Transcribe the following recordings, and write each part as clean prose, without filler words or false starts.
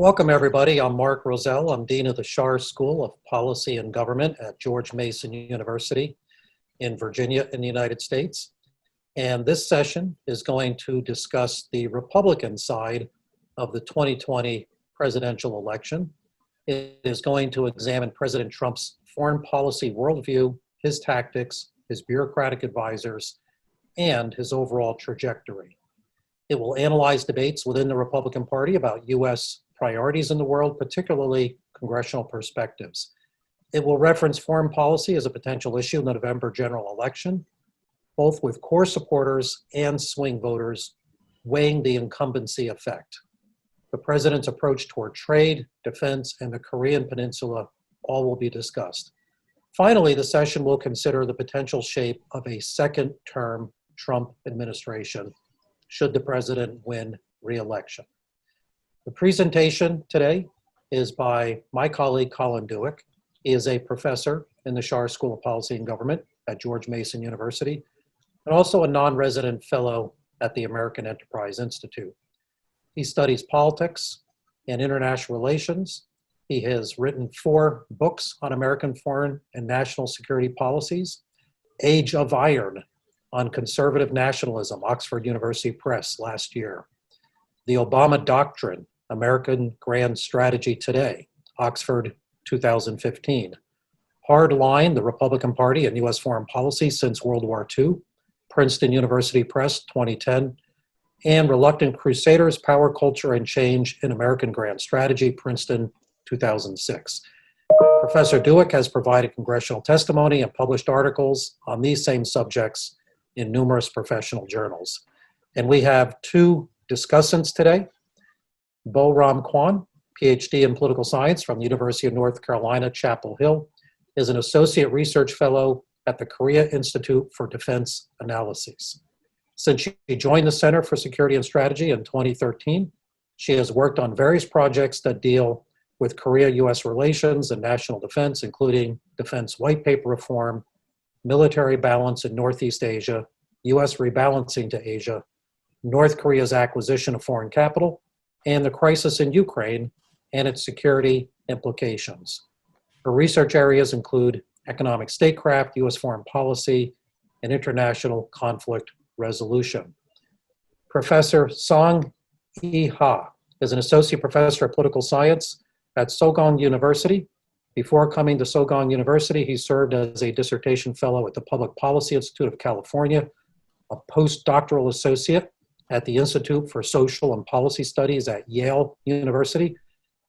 Welcome, everybody. I'm Mark Roselle. I'm Dean of the Schar School of Policy and Government at George Mason University in Virginia in the United States. And this session is going to discuss the Republican side of the 2020 presidential election. It is going to examine President Trump's foreign policy worldview, his tactics, his bureaucratic advisors, and his overall trajectory. It will analyze debates within the Republican Party about U.S. priorities in the world, particularly congressional perspectives. It will reference foreign policy as a potential issue in the November general election, both with core supporters and swing voters weighing the incumbency effect. The president's approach toward trade, defense, and the Korean Peninsula all will be discussed. Finally, the session will consider the potential shape of a second-term Trump administration should the president win re-election. The presentation today is by my colleague, Colin Dueck. He is a professor in the Schar School of Policy and Government at George Mason University, and also a non-resident fellow at the American Enterprise Institute. He studies politics and international relations. He has written 4 books on American foreign and national security policies. Age of Iron on Conservative Nationalism, Oxford University Press last year. The Obama Doctrine, American Grand Strategy Today, Oxford 2015. Hard Line, the Republican Party and U.S. Foreign Policy Since World War II, Princeton University Press 2010. And Reluctant Crusaders, Power, Culture, and Change in American Grand Strategy, Princeton 2006. Professor Dueck has provided congressional testimony and published articles on these same subjects in numerous professional journals. And we have 2 discussants today. Bo Ram Kwan, PhD in political science from the University of North Carolina, Chapel Hill, is an associate research fellow at the Korea Institute for Defense Analyses. Since she joined the Center for Security and Strategy in 2013, she has worked on various projects that deal with Korea-US relations and national defense, including defense white paper reform, military balance in Northeast Asia, US rebalancing to Asia, North Korea's acquisition of foreign capital, and the crisis in Ukraine and its security implications. Her research areas include economic statecraft, US foreign policy, and international conflict resolution. Professor Song Hee Ha is an associate professor of political science at Sogong University. Before coming to Sogong University, he served as a dissertation fellow at the Public Policy Institute of California, a postdoctoral associate at the Institute for Social and Policy Studies at Yale University,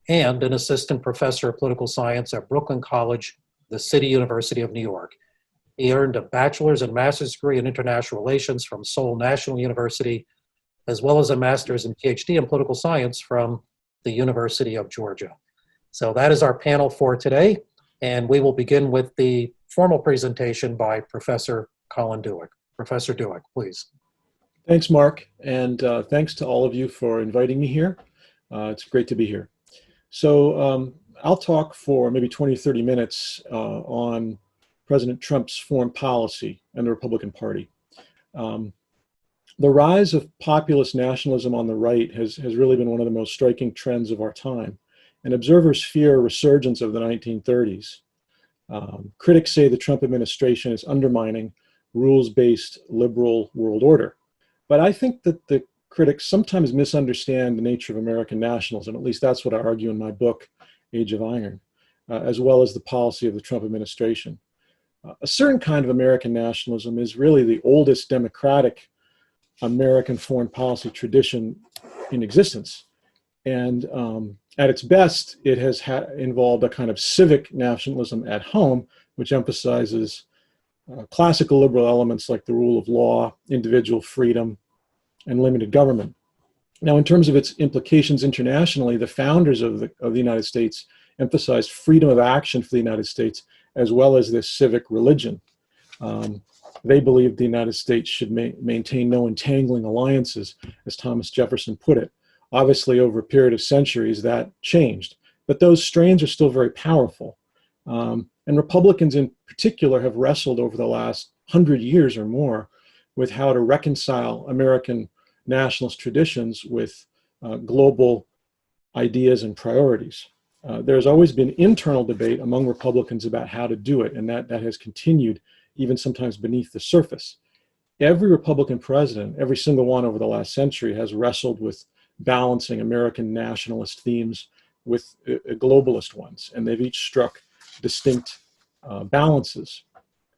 and an assistant professor of political science at Brooklyn College, the City University of New York. He earned a bachelor's and master's degree in international relations from Seoul National University, as well as a master's and PhD in political science from the University of Georgia. So that is our panel for today, and we will begin with the formal presentation by Professor Colin Dueck. Professor Dueck, please. Thanks, Mark, and thanks to all of you for inviting me here. It's great to be here. So I'll talk for maybe 20 or 30 minutes on President Trump's foreign policy and the Republican Party. The rise of populist nationalism on the right has really been one of the most striking trends of our time, and observers fear a resurgence of the 1930s. Critics say the Trump administration is undermining rules-based liberal world order. But I think that the critics sometimes misunderstand the nature of American nationalism. At least that's what I argue in my book, Age of Iron, as well as the policy of the Trump administration. A certain kind of American nationalism is really the oldest democratic American foreign policy tradition in existence. And at its best, it has involved a kind of civic nationalism at home, which emphasizes classical liberal elements like the rule of law, individual freedom, and limited government. Now, in terms of its implications internationally, the founders of the United States emphasized freedom of action for the United States, as well as this civic religion. They believed the United States should maintain no entangling alliances, as Thomas Jefferson put it. Obviously, over a period of centuries, that changed, but those strains are still very powerful. And Republicans in particular have wrestled over the last 100 years or more with how to reconcile American nationalist traditions with global ideas and priorities. There's always been internal debate among Republicans about how to do it, and that has continued even sometimes beneath the surface. Every Republican president, every single one over the last century, has wrestled with balancing American nationalist themes with globalist ones, and they've each struck distinct balances.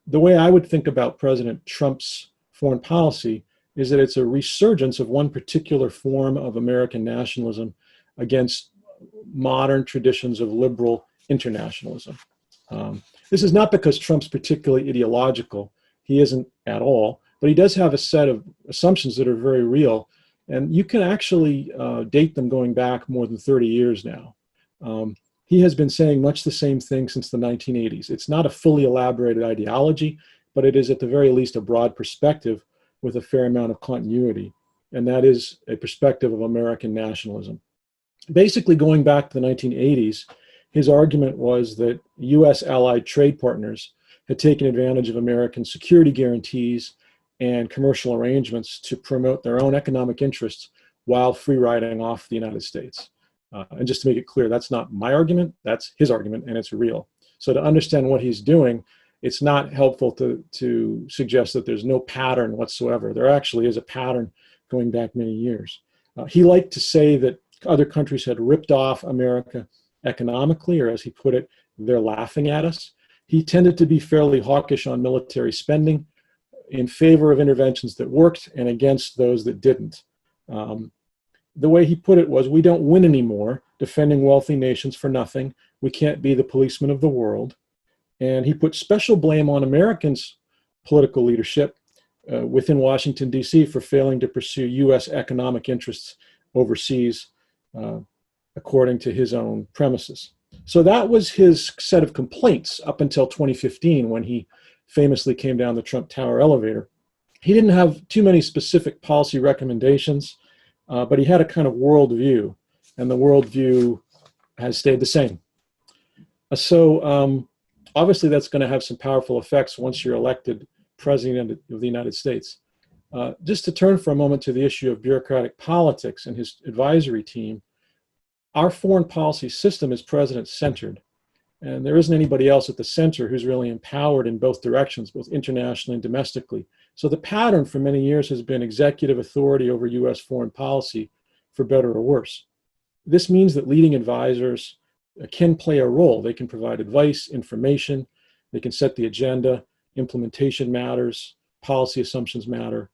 The way I would think about President Trump's foreign policy is that it's a resurgence of one particular form of American nationalism against modern traditions of liberal internationalism. This is not because Trump's particularly ideological. He isn't at all, but he does have a set of assumptions that are very real, and you can actually date them going back more than 30 years now. He has been saying much the same thing since the 1980s. It's not a fully elaborated ideology, but it is at the very least a broad perspective with a fair amount of continuity, and that is a perspective of American nationalism. Basically, going back to the 1980s, his argument was that US allied trade partners had taken advantage of American security guarantees and commercial arrangements to promote their own economic interests while free riding off the United States. And just to make it clear, that's not my argument, that's his argument, and it's real. So to understand what he's doing, it's not helpful to suggest that there's no pattern whatsoever. There actually is a pattern going back many years. He liked to say that other countries had ripped off America economically, or as he put it, they're laughing at us. He tended to be fairly hawkish on military spending in favor of interventions that worked and against those that didn't. The way he put it was, we don't win anymore defending wealthy nations for nothing. We can't be the policemen of the world. And he put special blame on Americans' political leadership within Washington, D.C. for failing to pursue U.S. economic interests overseas, according to his own premises. So that was his set of complaints up until 2015, when he famously came down the Trump Tower elevator. He didn't have too many specific policy recommendations, but he had a kind of worldview, and the worldview has stayed the same. So obviously that's going to have some powerful effects once you're elected president of the United States. Just to turn for a moment to the issue of bureaucratic politics and his advisory team, our foreign policy system is president-centered, and there isn't anybody else at the center who's really empowered in both directions, both internationally and domestically. So the pattern for many years has been executive authority over US foreign policy, for better or worse. This means that leading advisors can play a role. They can provide advice, information, they can set the agenda, implementation matters, policy assumptions matter.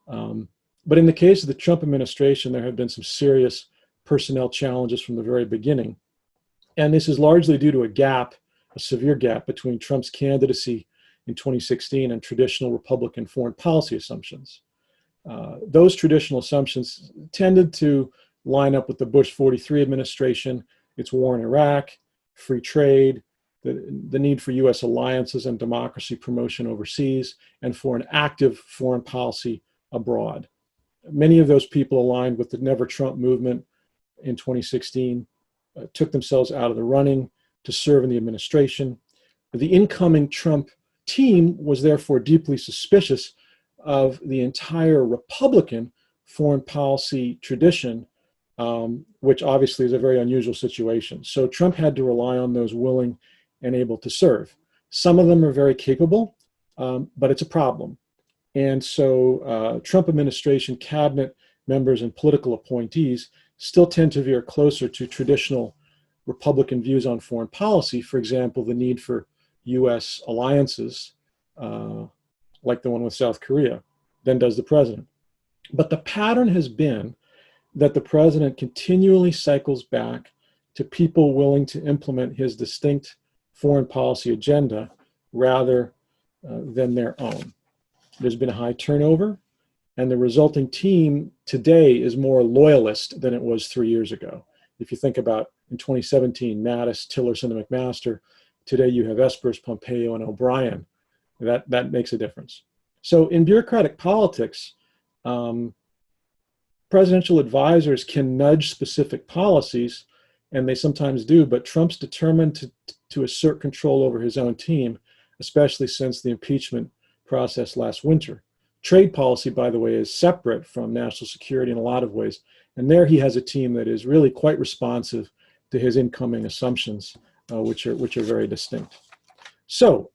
But in the case of the Trump administration, there have been some serious personnel challenges from the very beginning. And this is largely due to a severe gap between Trump's candidacy in 2016 and traditional Republican foreign policy assumptions. Those traditional assumptions tended to line up with the Bush 43 administration, its war in Iraq, free trade, the need for US alliances and democracy promotion overseas, and for an active foreign policy abroad. Many of those people aligned with the Never Trump movement in 2016 took themselves out of the running to serve in the administration. The incoming Trump team was therefore deeply suspicious of the entire Republican foreign policy tradition, which obviously is a very unusual situation. So Trump had to rely on those willing and able to serve. Some of them are very capable, but it's a problem. And so Trump administration cabinet members and political appointees still tend to veer closer to traditional Republican views on foreign policy. For example, the need for US alliances, like the one with South Korea, than does the president. But the pattern has been that the president continually cycles back to people willing to implement his distinct foreign policy agenda rather than their own. There's been a high turnover, and the resulting team today is more loyalist than it was 3 years ago. If you think about in 2017, Mattis, Tillerson, and McMaster, today you have Espers, Pompeo, and O'Brien. That makes a difference. So in bureaucratic politics, presidential advisors can nudge specific policies, and they sometimes do, but Trump's determined to assert control over his own team, especially since the impeachment process last winter. Trade policy, by the way, is separate from national security in a lot of ways, And there he has a team that is really quite responsive to his incoming assumptions, which are very distinct. So,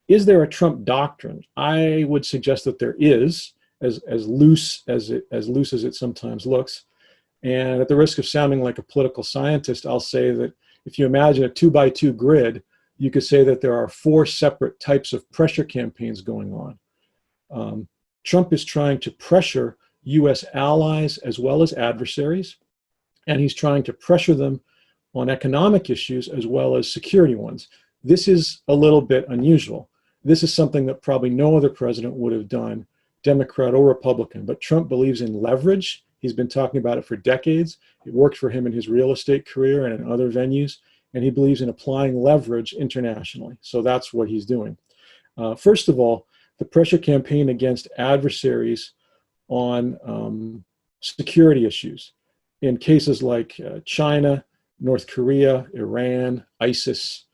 is there a Trump doctrine? I would suggest that there is, as loose as it sometimes looks. And at the risk of sounding like a political scientist, I'll say that if you imagine a 2x2 grid, you could say that there are 4 separate types of pressure campaigns going on. Trump is trying to pressure US allies as well as adversaries, and he's trying to pressure them on economic issues as well as security ones. This is a little bit unusual. This is something that probably no other president would have done, Democrat or Republican, but Trump believes in leverage. He's been talking about it for decades. It worked for him in his real estate career and in other venues, and he believes in applying leverage internationally. So that's what he's doing. First of all, the pressure campaign against adversaries on security issues in cases like China, North Korea, Iran, ISIS,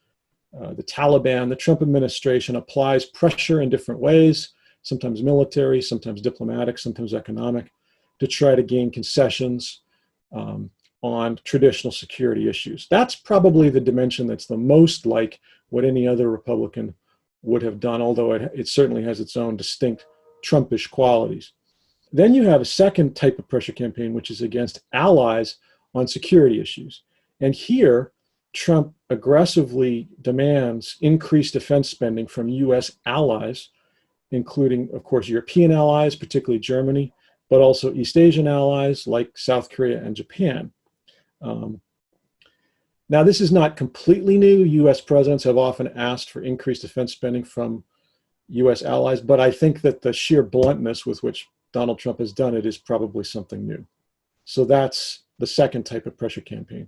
the Taliban. The Trump administration applies pressure in different ways, sometimes military, sometimes diplomatic, sometimes economic, to try to gain concessions on traditional security issues. That's probably the dimension that's the most like what any other Republican would have done, although it certainly has its own distinct Trumpish qualities. Then you have a second type of pressure campaign, which is against allies on security issues. And here, Trump aggressively demands increased defense spending from US allies, including, of course, European allies, particularly Germany, but also East Asian allies like South Korea and Japan. Now, this is not completely new. US presidents have often asked for increased defense spending from US allies, but I think that the sheer bluntness with which Donald Trump has done it is probably something new. So that's the second type of pressure campaign.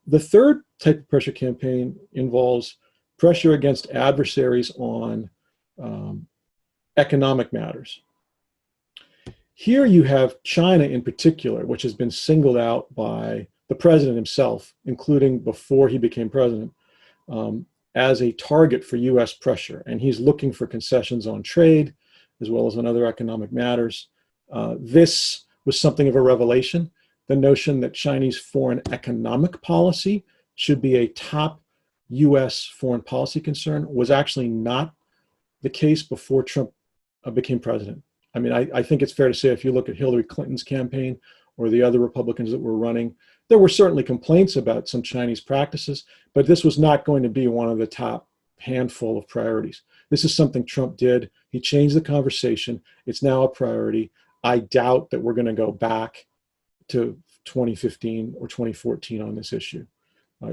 The third type of pressure campaign involves pressure against adversaries on economic matters. Here you have China in particular, which has been singled out by the president himself, including before he became president, as a target for US pressure. And he's looking for concessions on trade, as well as on other economic matters. This was something of a revelation. The notion that Chinese foreign economic policy should be a top US foreign policy concern was actually not the case before Trump became president. I mean, I think it's fair to say if you look at Hillary Clinton's campaign or the other Republicans that were running, there were certainly complaints about some Chinese practices, but this was not going to be one of the top handful of priorities. This is something Trump did. He changed the conversation. It's now a priority. I doubt that we're going to go back to 2015 or 2014 on this issue,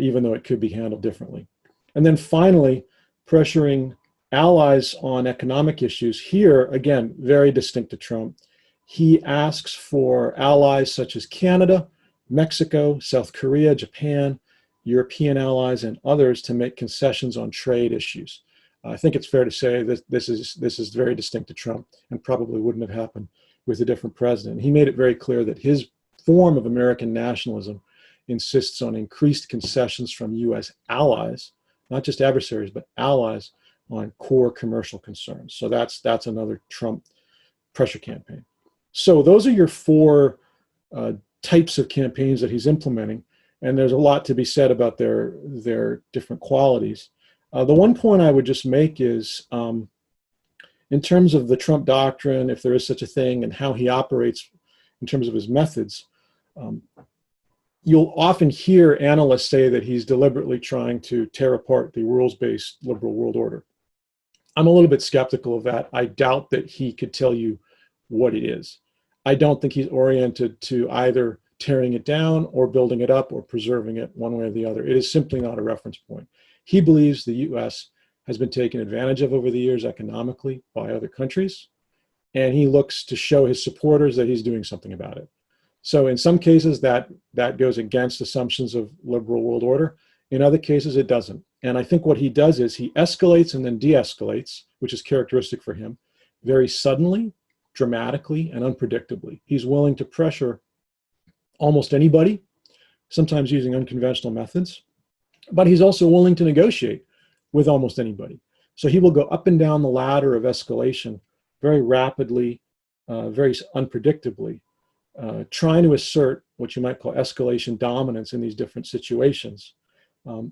even though it could be handled differently. And then finally, pressuring allies on economic issues. Here, again, very distinct to Trump. He asks for allies such as Canada, Mexico, South Korea, Japan, European allies, and others to make concessions on trade issues. I think it's fair to say that this is very distinct to Trump and probably wouldn't have happened with a different president. He made it very clear that his form of American nationalism insists on increased concessions from US allies, not just adversaries, but allies on core commercial concerns. So that's another Trump pressure campaign. So those are your 4 types of campaigns that he's implementing, and there's a lot to be said about their different qualities. The one point I would just make is, in terms of the Trump doctrine, if there is such a thing, and how he operates in terms of his methods, you'll often hear analysts say that he's deliberately trying to tear apart the rules-based liberal world order. I'm a little bit skeptical of that. I doubt that he could tell you what it is. I don't think he's oriented to either tearing it down or building it up or preserving it one way or the other. It is simply not a reference point. He believes the US has been taken advantage of over the years economically by other countries, and he looks to show his supporters that he's doing something about it. So in some cases that goes against assumptions of liberal world order. In other cases, it doesn't. And I think what he does is he escalates and then de-escalates, which is characteristic for him, very suddenly, dramatically, and unpredictably. He's willing to pressure almost anybody, sometimes using unconventional methods, but he's also willing to negotiate with almost anybody. So he will go up and down the ladder of escalation very rapidly, very unpredictably, trying to assert what you might call escalation dominance in these different situations.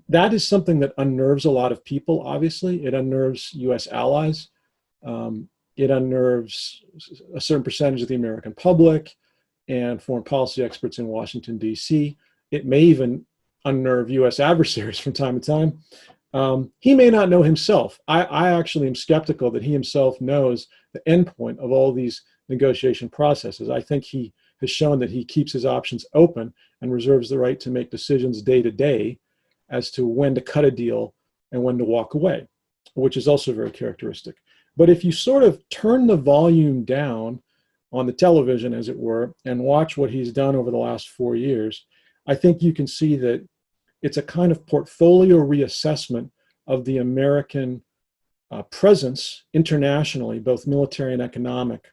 That is something that unnerves a lot of people, obviously. It unnerves US allies. It unnerves a certain percentage of the American public and foreign policy experts in Washington, D.C. It may even unnerve US adversaries from time to time. He may not know himself. I actually am skeptical that he himself knows the endpoint of all these negotiation processes. I think he has shown that he keeps his options open and reserves the right to make decisions day to day as to when to cut a deal and when to walk away, which is also very characteristic. But if you sort of turn the volume down on the television, as it were, and watch what he's done over the last 4 years, I think you can see that it's a kind of portfolio reassessment of the American presence internationally, both military and economic.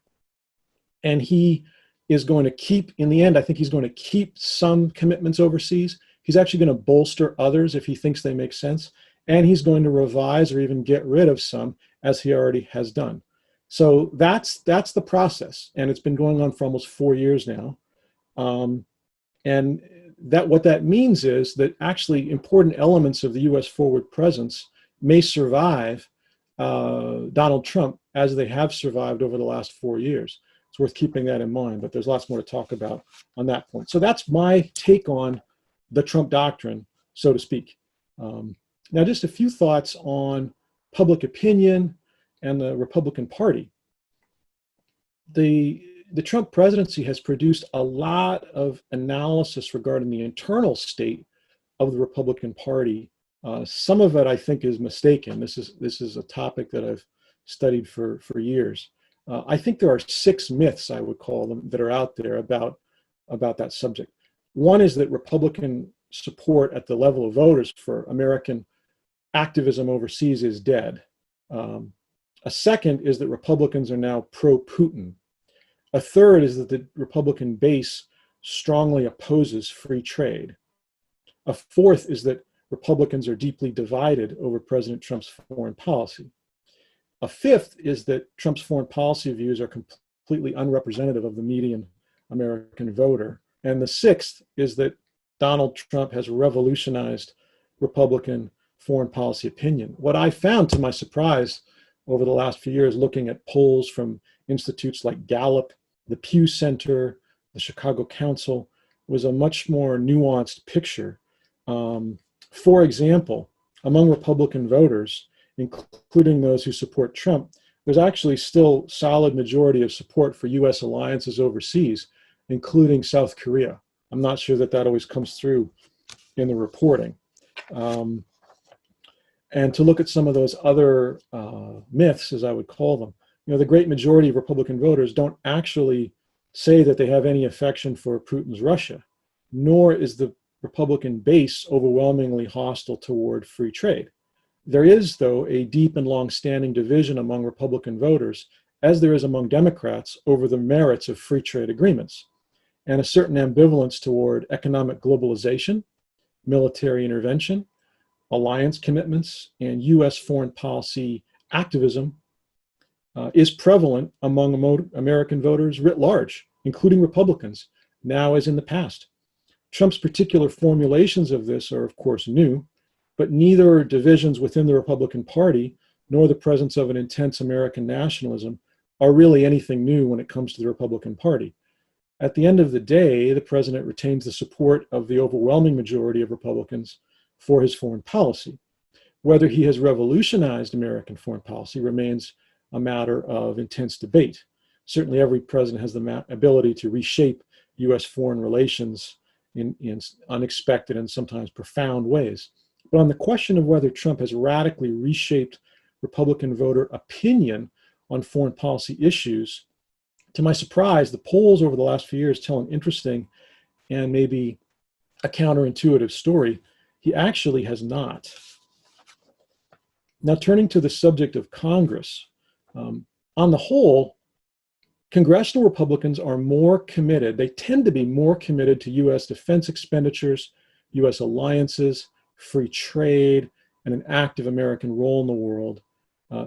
And he is going to keep, in the end, I think he's going to keep some commitments overseas. He's actually going to bolster others if he thinks they make sense. And he's going to revise or even get rid of some, as he already has done. So that's the process. And it's been going on for almost 4 years now. And what that means is that actually important elements of the US forward presence may survive Donald Trump as they have survived over the last 4 years. It's worth keeping that in mind, but there's lots more to talk about on that point. So that's my take on the Trump doctrine, so to speak. Now, just a few thoughts on public opinion and the Republican Party. The Trump presidency has produced a lot of analysis regarding the internal state of the Republican Party. Some of it, I think, is mistaken. This is a topic that I've studied for years. I think there are 6 myths, I would call them, that are out there about that subject. One is that Republican support at the level of voters for American activism overseas is dead. A second is that Republicans are now pro-Putin. A third is that the Republican base strongly opposes free trade. A fourth is that Republicans are deeply divided over President Trump's foreign policy. A fifth is that Trump's foreign policy views are completely unrepresentative of the median American voter. And the sixth is that Donald Trump has revolutionized Republican foreign policy opinion. What I found, to my surprise, over the last few years, looking at polls from institutes like Gallup, the Pew Center, the Chicago Council, was a much more nuanced picture. For example, among Republican voters, including those who support Trump, there's actually still solid majority of support for US alliances overseas, including South Korea. I'm not sure that always comes through in the reporting. And to look at some of those other myths, as I would call them, the great majority of Republican voters don't actually say that they have any affection for Putin's Russia, nor is the Republican base overwhelmingly hostile toward free trade. There is, though, a deep and long-standing division among Republican voters, as there is among Democrats, over the merits of free trade agreements, and a certain ambivalence toward economic globalization, military intervention, alliance commitments, and US foreign policy activism is prevalent among American voters writ large, including Republicans, now as in the past. Trump's particular formulations of this are, of course, new, but neither divisions within the Republican Party nor the presence of an intense American nationalism are really anything new when it comes to the Republican Party. At the end of the day, the president retains the support of the overwhelming majority of Republicans for his foreign policy. Whether he has revolutionized American foreign policy remains a matter of intense debate. Certainly every president has the ability to reshape US foreign relations in unexpected and sometimes profound ways. But on the question of whether Trump has radically reshaped Republican voter opinion on foreign policy issues, to my surprise, the polls over the last few years tell an interesting and maybe a counterintuitive story. He actually has not. Now, turning to the subject of Congress, on the whole, congressional Republicans are more committed, they tend to be more committed to US defense expenditures, US alliances, free trade, and an active American role in the world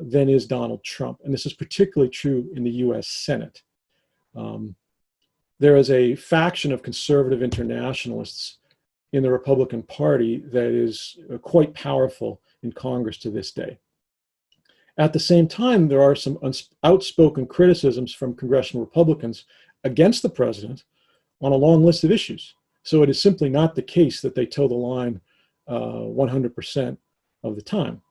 than is Donald Trump. And this is particularly true in the US Senate. there is a faction of conservative internationalists in the Republican Party that is quite powerful in Congress to this day. At the same time, there are some outspoken criticisms from congressional Republicans against the president on a long list of issues. So it is simply not the case that they toe the line 100% of the time.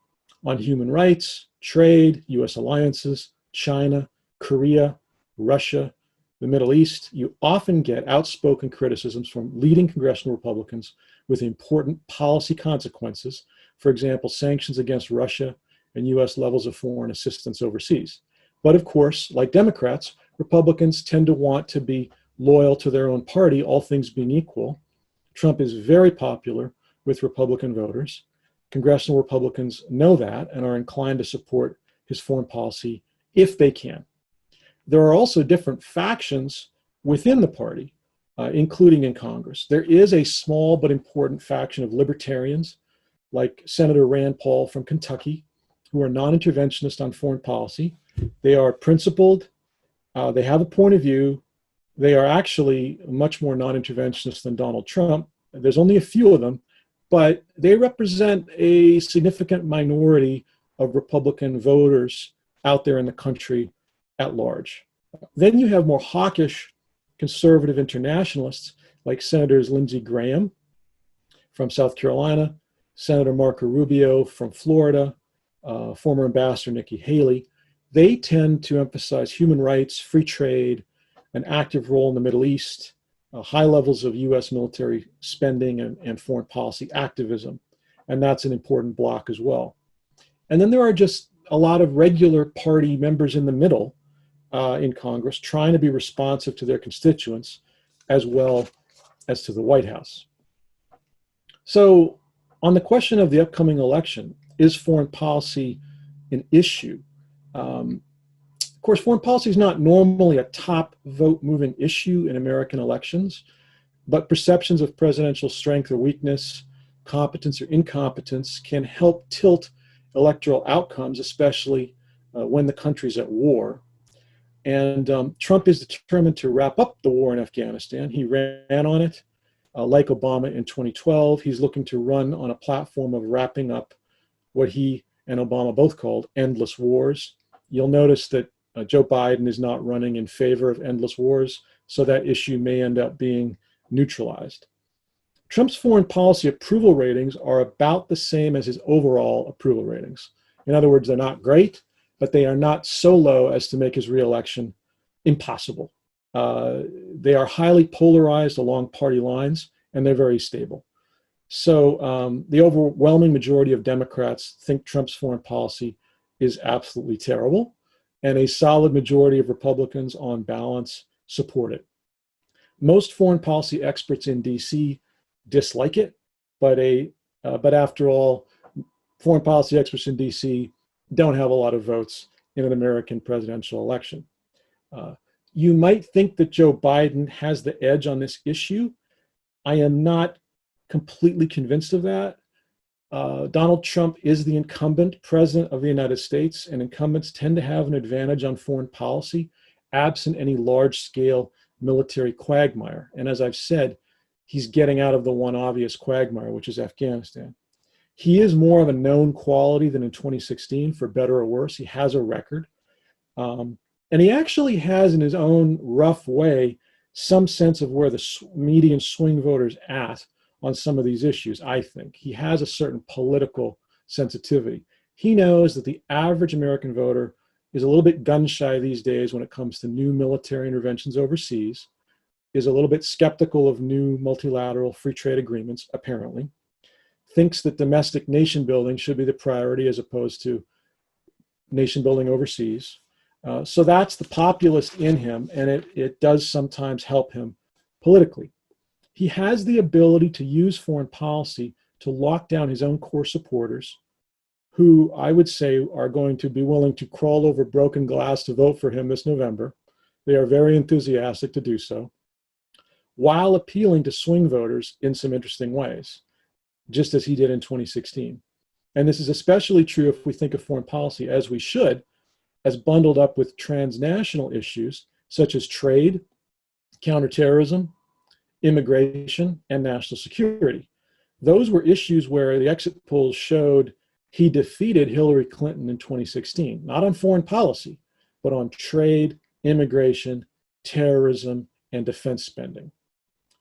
On human rights, trade, US alliances, China, Korea, Russia, the Middle East, you often get outspoken criticisms from leading congressional Republicans with important policy consequences. For example, sanctions against Russia and US levels of foreign assistance overseas. But of course, like Democrats, Republicans tend to want to be loyal to their own party, all things being equal. Trump is very popular with Republican voters. Congressional Republicans know that and are inclined to support his foreign policy if they can. There are also different factions within the party, including in Congress. There is a small but important faction of libertarians, like Senator Rand Paul from Kentucky, who are non-interventionist on foreign policy. They are principled, they have a point of view. They are actually much more non-interventionist than Donald Trump. There's only a few of them, but they represent a significant minority of Republican voters out there in the country at large. Then you have more hawkish conservative internationalists like Senators Lindsey Graham from South Carolina, Senator Marco Rubio from Florida, former Ambassador Nikki Haley. They tend to emphasize human rights, free trade, an active role in the Middle East, high levels of US military spending and foreign policy activism. And that's an important block as well. And then there are just a lot of regular party members in the middle in Congress trying to be responsive to their constituents as well as to the White House. So on the question of the upcoming election, is foreign policy an issue? Of course, foreign policy is not normally a top vote-moving issue in American elections, but perceptions of presidential strength or weakness, competence or incompetence can help tilt electoral outcomes, especially when the country's at war. And Trump is determined to wrap up the war in Afghanistan. He ran on it, like Obama in 2012. He's looking to run on a platform of wrapping up what he and Obama both called endless wars. You'll notice that Joe Biden is not running in favor of endless wars, so that issue may end up being neutralized. Trump's foreign policy approval ratings are about the same as his overall approval ratings. In other words, they're not great, but they are not so low as to make his reelection impossible. They are highly polarized along party lines, and they're very stable. So the overwhelming majority of Democrats think Trump's foreign policy is absolutely terrible, and a solid majority of Republicans, on balance, support it. Most foreign policy experts in DC dislike it, but after all, foreign policy experts in DC don't have a lot of votes in an American presidential election. You might think that Joe Biden has the edge on this issue. I am not completely convinced of that. Donald Trump is the incumbent president of the United States, and incumbents tend to have an advantage on foreign policy, absent any large-scale military quagmire. And as I've said, he's getting out of the one obvious quagmire, which is Afghanistan. He is more of a known quality than in 2016, for better or worse. He has a record. And he actually has, in his own rough way, some sense of where the median swing voter's at on some of these issues, I think. He has a certain political sensitivity. He knows that the average American voter is a little bit gun-shy these days when it comes to new military interventions overseas, is a little bit skeptical of new multilateral free trade agreements, apparently, thinks that domestic nation building should be the priority as opposed to nation building overseas. So that's the populist in him, and it does sometimes help him politically. He has the ability to use foreign policy to lock down his own core supporters, who I would say are going to be willing to crawl over broken glass to vote for him this November. They are very enthusiastic to do so, while appealing to swing voters in some interesting ways, just as he did in 2016. And this is especially true if we think of foreign policy, as we should, as bundled up with transnational issues such as trade, counterterrorism, immigration, and national security. Those were issues where the exit polls showed he defeated Hillary Clinton in 2016, not on foreign policy, but on trade, immigration, terrorism, and defense spending.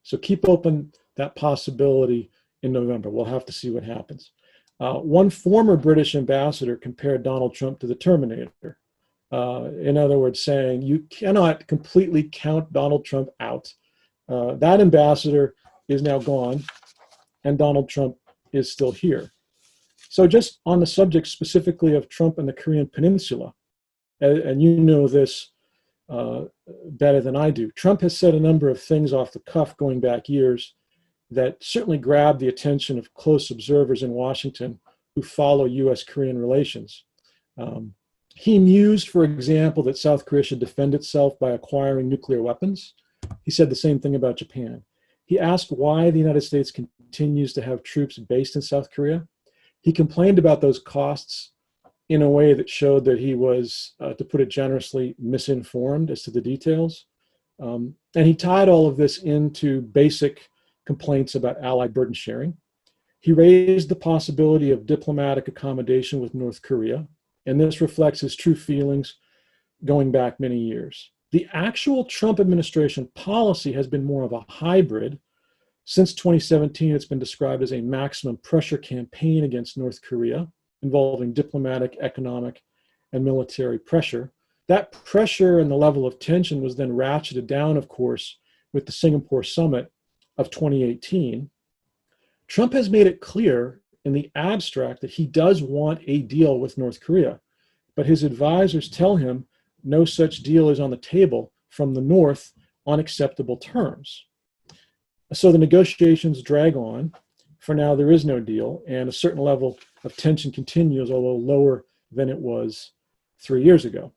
So keep open that possibility in November. We'll have to see what happens. One former British ambassador compared Donald Trump to the Terminator. In other words, saying you cannot completely count Donald Trump out. That ambassador is now gone, and Donald Trump is still here. So just on the subject specifically of Trump and the Korean Peninsula, and you know this better than I do, Trump has said a number of things off the cuff going back years that certainly grabbed the attention of close observers in Washington who follow U.S.-Korean relations. He mused, for example, that South Korea should defend itself by acquiring nuclear weapons. He said the same thing about Japan. He asked why the United States continues to have troops based in South Korea. He complained about those costs in a way that showed that he was, to put it generously, misinformed as to the details. And he tied all of this into basic complaints about allied burden sharing. He raised the possibility of diplomatic accommodation with North Korea, and this reflects his true feelings going back many years. The actual Trump administration policy has been more of a hybrid. Since 2017, it's been described as a maximum pressure campaign against North Korea, involving diplomatic, economic, and military pressure. That pressure and the level of tension was then ratcheted down, of course, with the Singapore summit of 2018. Trump has made it clear in the abstract that he does want a deal with North Korea, but his advisors tell him no such deal is on the table from the North on acceptable terms. So the negotiations drag on. For now, there is no deal, and a certain level of tension continues, although lower than it was 3 years ago.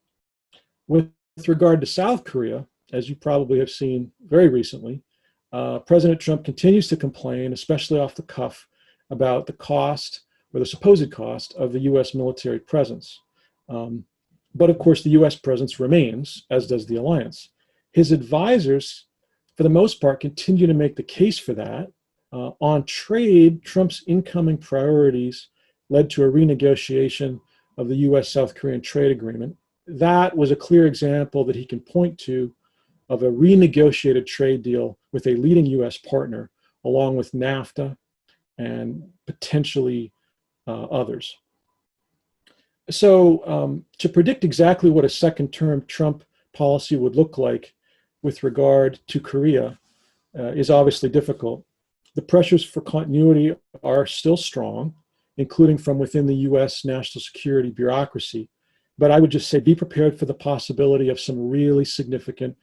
With regard to South Korea, as you probably have seen very recently, President Trump continues to complain, especially off the cuff, about the cost or the supposed cost of the U.S. military presence. But of course, the U.S. presence remains, as does the alliance. His advisors, for the most part, continue to make the case for that. On trade, Trump's incoming priorities led to a renegotiation of the U.S.-South Korean trade agreement. That was a clear example that he can point to of a renegotiated trade deal with a leading U.S. partner, along with NAFTA and potentially others. So to predict exactly what a second-term Trump policy would look like with regard to Korea is obviously difficult. The pressures for continuity are still strong, including from within the U.S. national security bureaucracy. But I would just say be prepared for the possibility of some really significant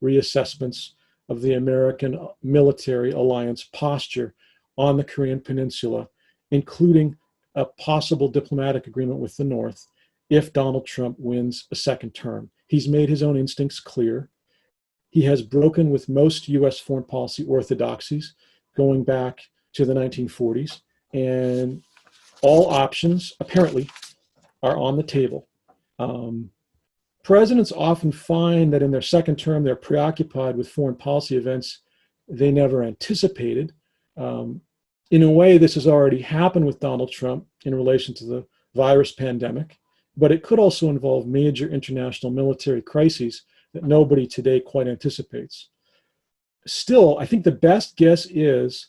reassessments of the American military alliance posture on the Korean Peninsula, including a possible diplomatic agreement with the North if Donald Trump wins a second term. He's made his own instincts clear. He has broken with most U.S. foreign policy orthodoxies going back to the 1940s, and all options apparently are on the table. Presidents often find that in their second term, they're preoccupied with foreign policy events they never anticipated. In a way, this has already happened with Donald Trump in relation to the virus pandemic, but it could also involve major international military crises that nobody today quite anticipates. Still, I think the best guess is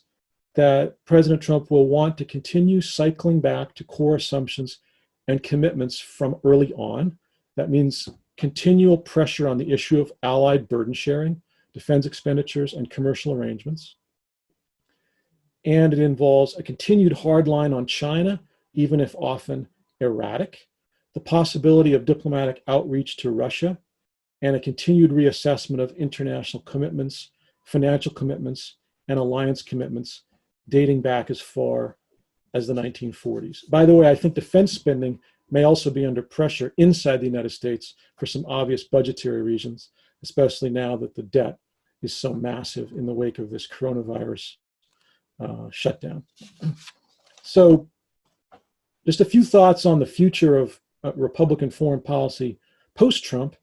that President Trump will want to continue cycling back to core assumptions and commitments from early on. That means continual pressure on the issue of allied burden sharing, defense expenditures, and commercial arrangements. And it involves a continued hard line on China, even if often erratic, the possibility of diplomatic outreach to Russia, and a continued reassessment of international commitments, financial commitments, and alliance commitments dating back as far as the 1940s. By the way, I think defense spending may also be under pressure inside the United States for some obvious budgetary reasons, especially now that the debt is so massive in the wake of this coronavirus shutdown. So just a few thoughts on the future of Republican foreign policy post-Trump,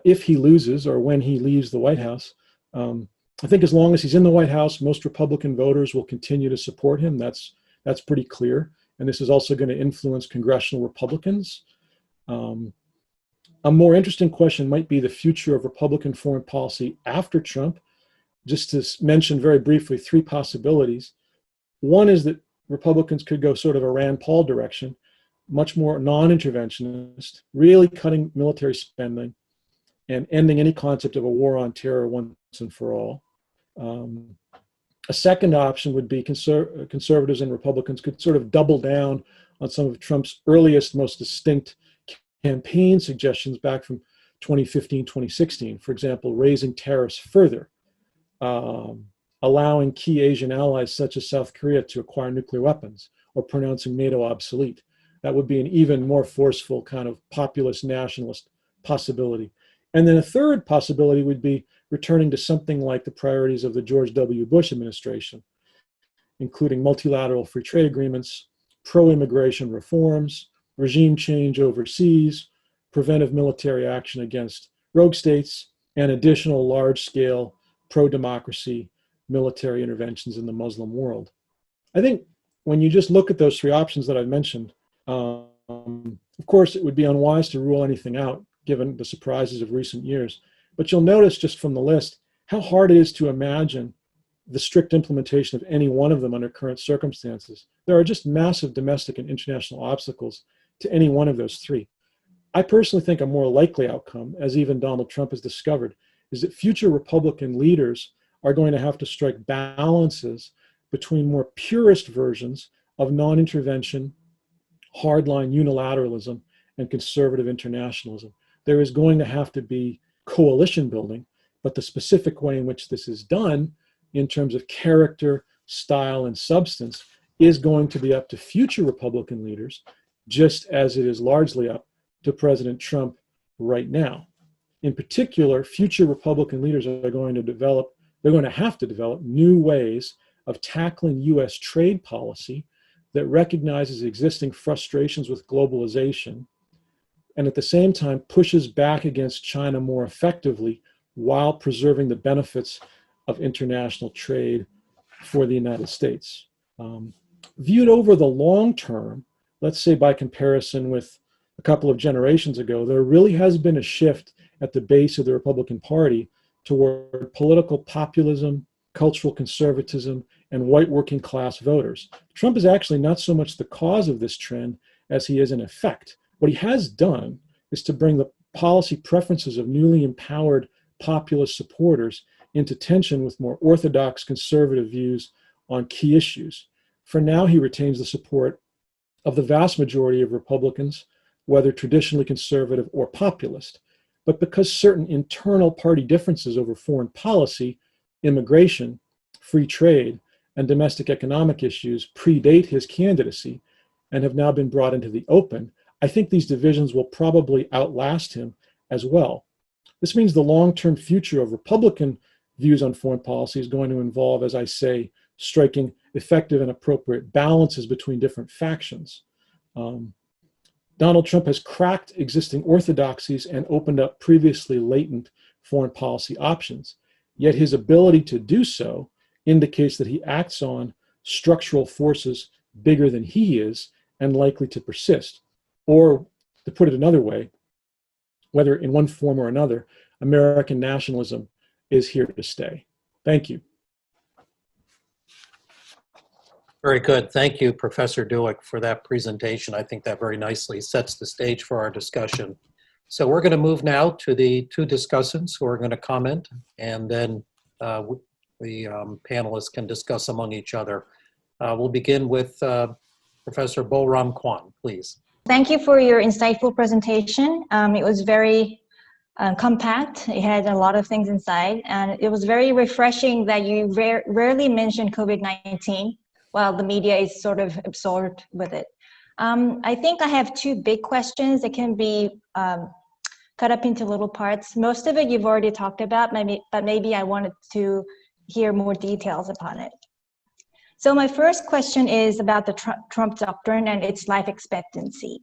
if he loses or when he leaves the White House. I think as long as he's in the White House, most Republican voters will continue to support him. That's pretty clear. And this is also going to influence congressional Republicans. A more interesting question might be the future of Republican foreign policy after Trump. Just to mention very briefly 3 possibilities. One is that Republicans could go sort of a Rand Paul direction, much more non-interventionist, really cutting military spending and ending any concept of a war on terror once and for all. A second option would be conservatives and Republicans could sort of double down on some of Trump's earliest, most distinct campaign suggestions back from 2015, 2016. For example, raising tariffs further, allowing key Asian allies such as South Korea to acquire nuclear weapons, or pronouncing NATO obsolete. That would be an even more forceful kind of populist nationalist possibility. And then a third possibility would be returning to something like the priorities of the George W. Bush administration, including multilateral free trade agreements, pro-immigration reforms, regime change overseas, preventive military action against rogue states, and additional large-scale pro-democracy military interventions in the Muslim world. I think when you just look at those 3 options that I've mentioned, of course, it would be unwise to rule anything out given the surprises of recent years. But you'll notice just from the list how hard it is to imagine the strict implementation of any one of them under current circumstances. There are just massive domestic and international obstacles to any one of those 3. I personally think a more likely outcome, as even Donald Trump has discovered, is that future Republican leaders are going to have to strike balances between more purist versions of non-intervention, hardline unilateralism, and conservative internationalism. There is going to have to be coalition building, but the specific way in which this is done in terms of character, style, and substance is going to be up to future Republican leaders, just as it is largely up to President Trump right now. In particular, future Republican leaders are going to have to develop new ways of tackling US trade policy that recognizes existing frustrations with globalization and at the same time pushes back against China more effectively while preserving the benefits of international trade for the United States. Viewed over the long term, let's say by comparison with a couple of generations ago, there really has been a shift at the base of the Republican Party toward political populism, cultural conservatism, and white working class voters. Trump is actually not so much the cause of this trend as he is an effect. What he has done is to bring the policy preferences of newly empowered populist supporters into tension with more orthodox conservative views on key issues. For now, he retains the support of the vast majority of Republicans, whether traditionally conservative or populist. But because certain internal party differences over foreign policy, immigration, free trade, and domestic economic issues predate his candidacy and have now been brought into the open, I think these divisions will probably outlast him as well. This means the long-term future of Republican views on foreign policy is going to involve, as I say, striking effective and appropriate balances between different factions. Donald Trump has cracked existing orthodoxies and opened up previously latent foreign policy options. Yet his ability to do so indicates that he acts on structural forces bigger than he is and likely to persist. Or, to put it another way, whether in one form or another, American nationalism is here to stay. Thank you. Very good. Thank you, Professor Duick, for that presentation. I think that very nicely sets the stage for our discussion. So we're going to move now to the 2 discussants who are going to comment, and then the panelists can discuss among each other. We'll begin with Professor Bolram Kwan, please. Thank you for your insightful presentation. It was very compact. It had a lot of things inside, and it was very refreshing that you rarely mentioned COVID-19 while the media is sort of absorbed with it. I think I have 2 big questions that can be cut up into little parts. Most of it you've already talked about, but maybe I wanted to hear more details upon it. So my first question is about the Trump Doctrine and its life expectancy.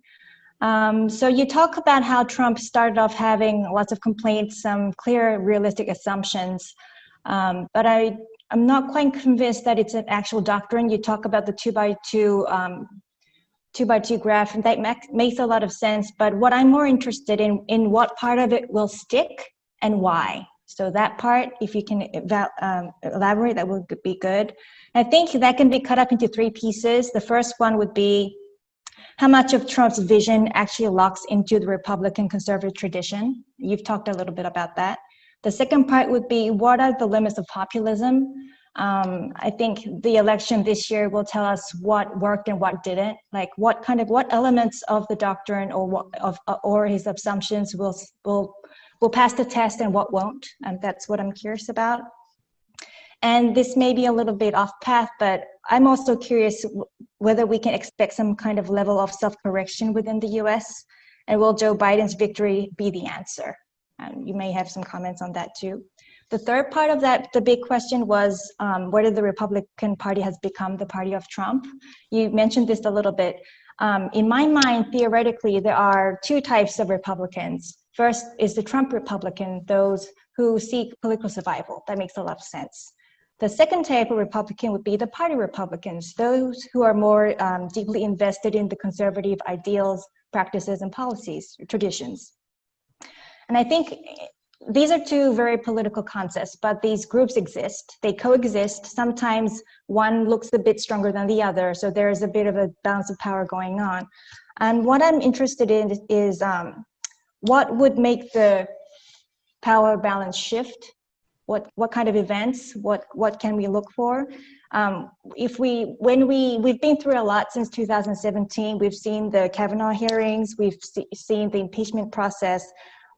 So you talk about how Trump started off having lots of complaints, some clear realistic assumptions, But I'm not quite convinced that it's an actual doctrine. You talk about the 2x2 graph, and that makes a lot of sense. But what I'm more interested in what part of it will stick and why. So that part, if you can elaborate, that would be good. I think that can be cut up into 3 pieces. The first one would be how much of Trump's vision actually locks into the Republican conservative tradition. You've talked a little bit about that. The second part would be what are the limits of populism? I think the election this year will tell us what worked and what didn't. Like what elements of the doctrine or his assumptions will pass the test and what won't. And that's what I'm curious about. And this may be a little bit off path, but I'm also curious whether we can expect some kind of level of self-correction within the US, and will Joe Biden's victory be the answer? You may have some comments on that too. The third part of that, the big question was whether the Republican Party has become the party of Trump. You mentioned this a little bit. In my mind, theoretically, there are 2 types of Republicans. First is the Trump Republican, those who seek political survival. That makes a lot of sense. The second type of Republican would be the party Republicans, those who are more deeply invested in the conservative ideals, practices, and policies, traditions. And I think these are 2 very political concepts, but these groups exist. They coexist. Sometimes one looks a bit stronger than the other, so there's a bit of a balance of power going on. And what I'm interested in is what would make the power balance shift? What kind of events? What can we look for? We've been through a lot since 2017. We've seen the Kavanaugh hearings. We've seen the impeachment process.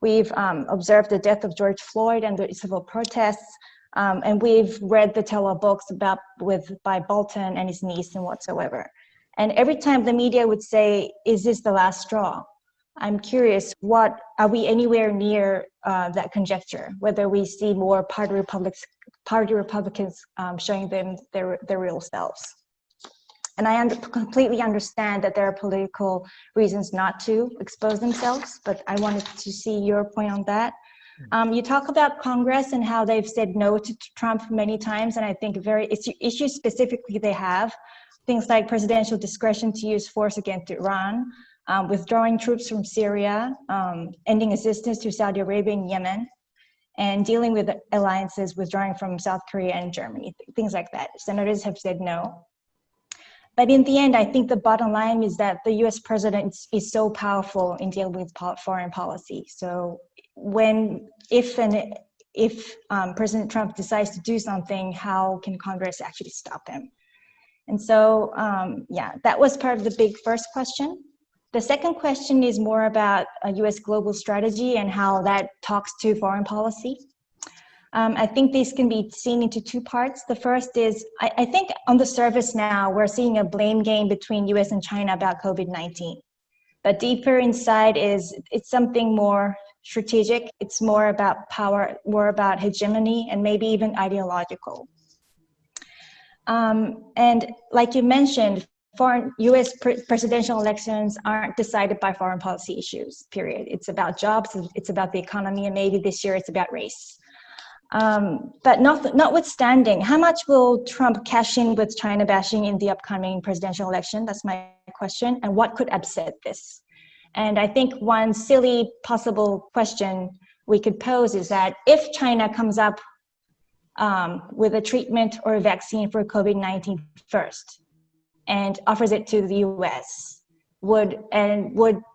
We've observed the death of George Floyd and the civil protests, and we've read the tell-all books by Bolton and his niece and whatsoever. And every time the media would say, "Is this the last straw?" I'm curious, are we anywhere near that conjecture? Whether we see more party Republicans showing them their real selves. And I completely understand that there are political reasons not to expose themselves, but I wanted to see your point on that. You talk about Congress and how they've said no to Trump many times, and I think issues specifically they have, things like presidential discretion to use force against Iran, withdrawing troops from Syria, ending assistance to Saudi Arabia and Yemen, and dealing with alliances withdrawing from South Korea and Germany, things like that. Senators have said no. But in the end, I think the bottom line is that the US president is so powerful in dealing with foreign policy. So if President Trump decides to do something, how can Congress actually stop him? And so, that was part of the big first question. The second question is more about a US global strategy and how that talks to foreign policy. I think these can be seen into 2 parts. The first is, I think on the surface now, we're seeing a blame game between US and China about COVID-19. But deeper inside it's something more strategic. It's more about power, more about hegemony, and maybe even ideological. And like you mentioned, foreign US presidential elections aren't decided by foreign policy issues, period. It's about jobs, it's about the economy, and maybe this year it's about race. But notwithstanding, how much will Trump cash in with China bashing in the upcoming presidential election? That's my question. And what could upset this? And I think one silly possible question we could pose is that if China comes up with a treatment or a vaccine for COVID-19 first and offers it to the US, would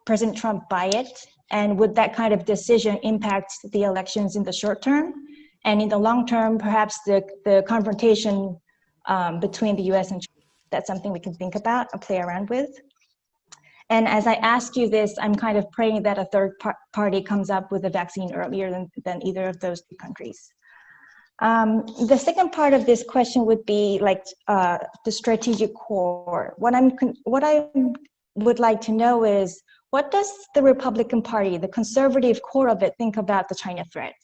President Trump buy it? And would that kind of decision impact the elections in the short term? And in the long term, perhaps the confrontation between the US and China, that's something we can think about and play around with. And as I ask you this, I'm kind of praying that a third party comes up with a vaccine earlier than either of those 2 countries. The second part of this question would be like the strategic core. What I would like to know is, what does the Republican Party, the conservative core of it, think about the China threat?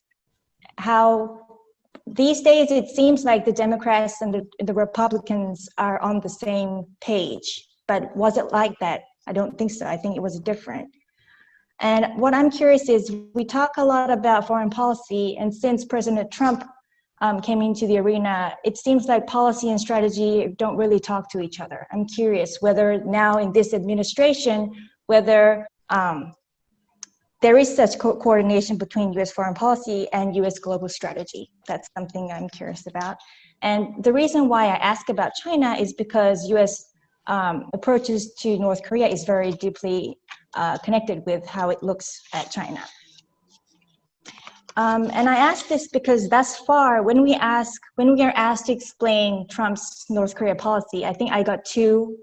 How these days it seems like the Democrats and the Republicans are on the same page, but was it like that? I don't think so. I think it was different. And what I'm curious is, we talk a lot about foreign policy, and since President Trump came into the arena, it seems like policy and strategy don't really talk to each other. I'm curious whether now in this administration, whether there is such coordination between US foreign policy and US global strategy. That's something I'm curious about. And the reason why I ask about China is because US approaches to North Korea is very deeply connected with how it looks at China. And I ask this because thus far, when we are asked to explain Trump's North Korea policy, I think I got two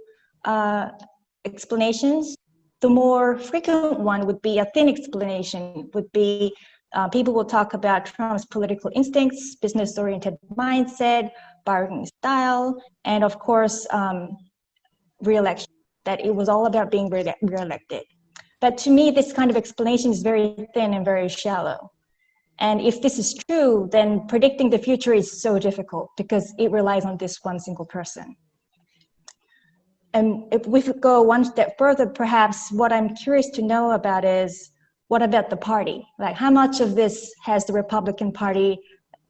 explanations. The more frequent one would be a thin explanation, would be people will talk about Trump's political instincts, business-oriented mindset, bargaining style, and of course, re-election, that it was all about being re-elected. But to me, this kind of explanation is very thin and very shallow. And if this is true, then predicting the future is so difficult because it relies on this one single person. And if we could go one step further, perhaps what I'm curious to know about is, what about the party? Like, how much of this has the Republican Party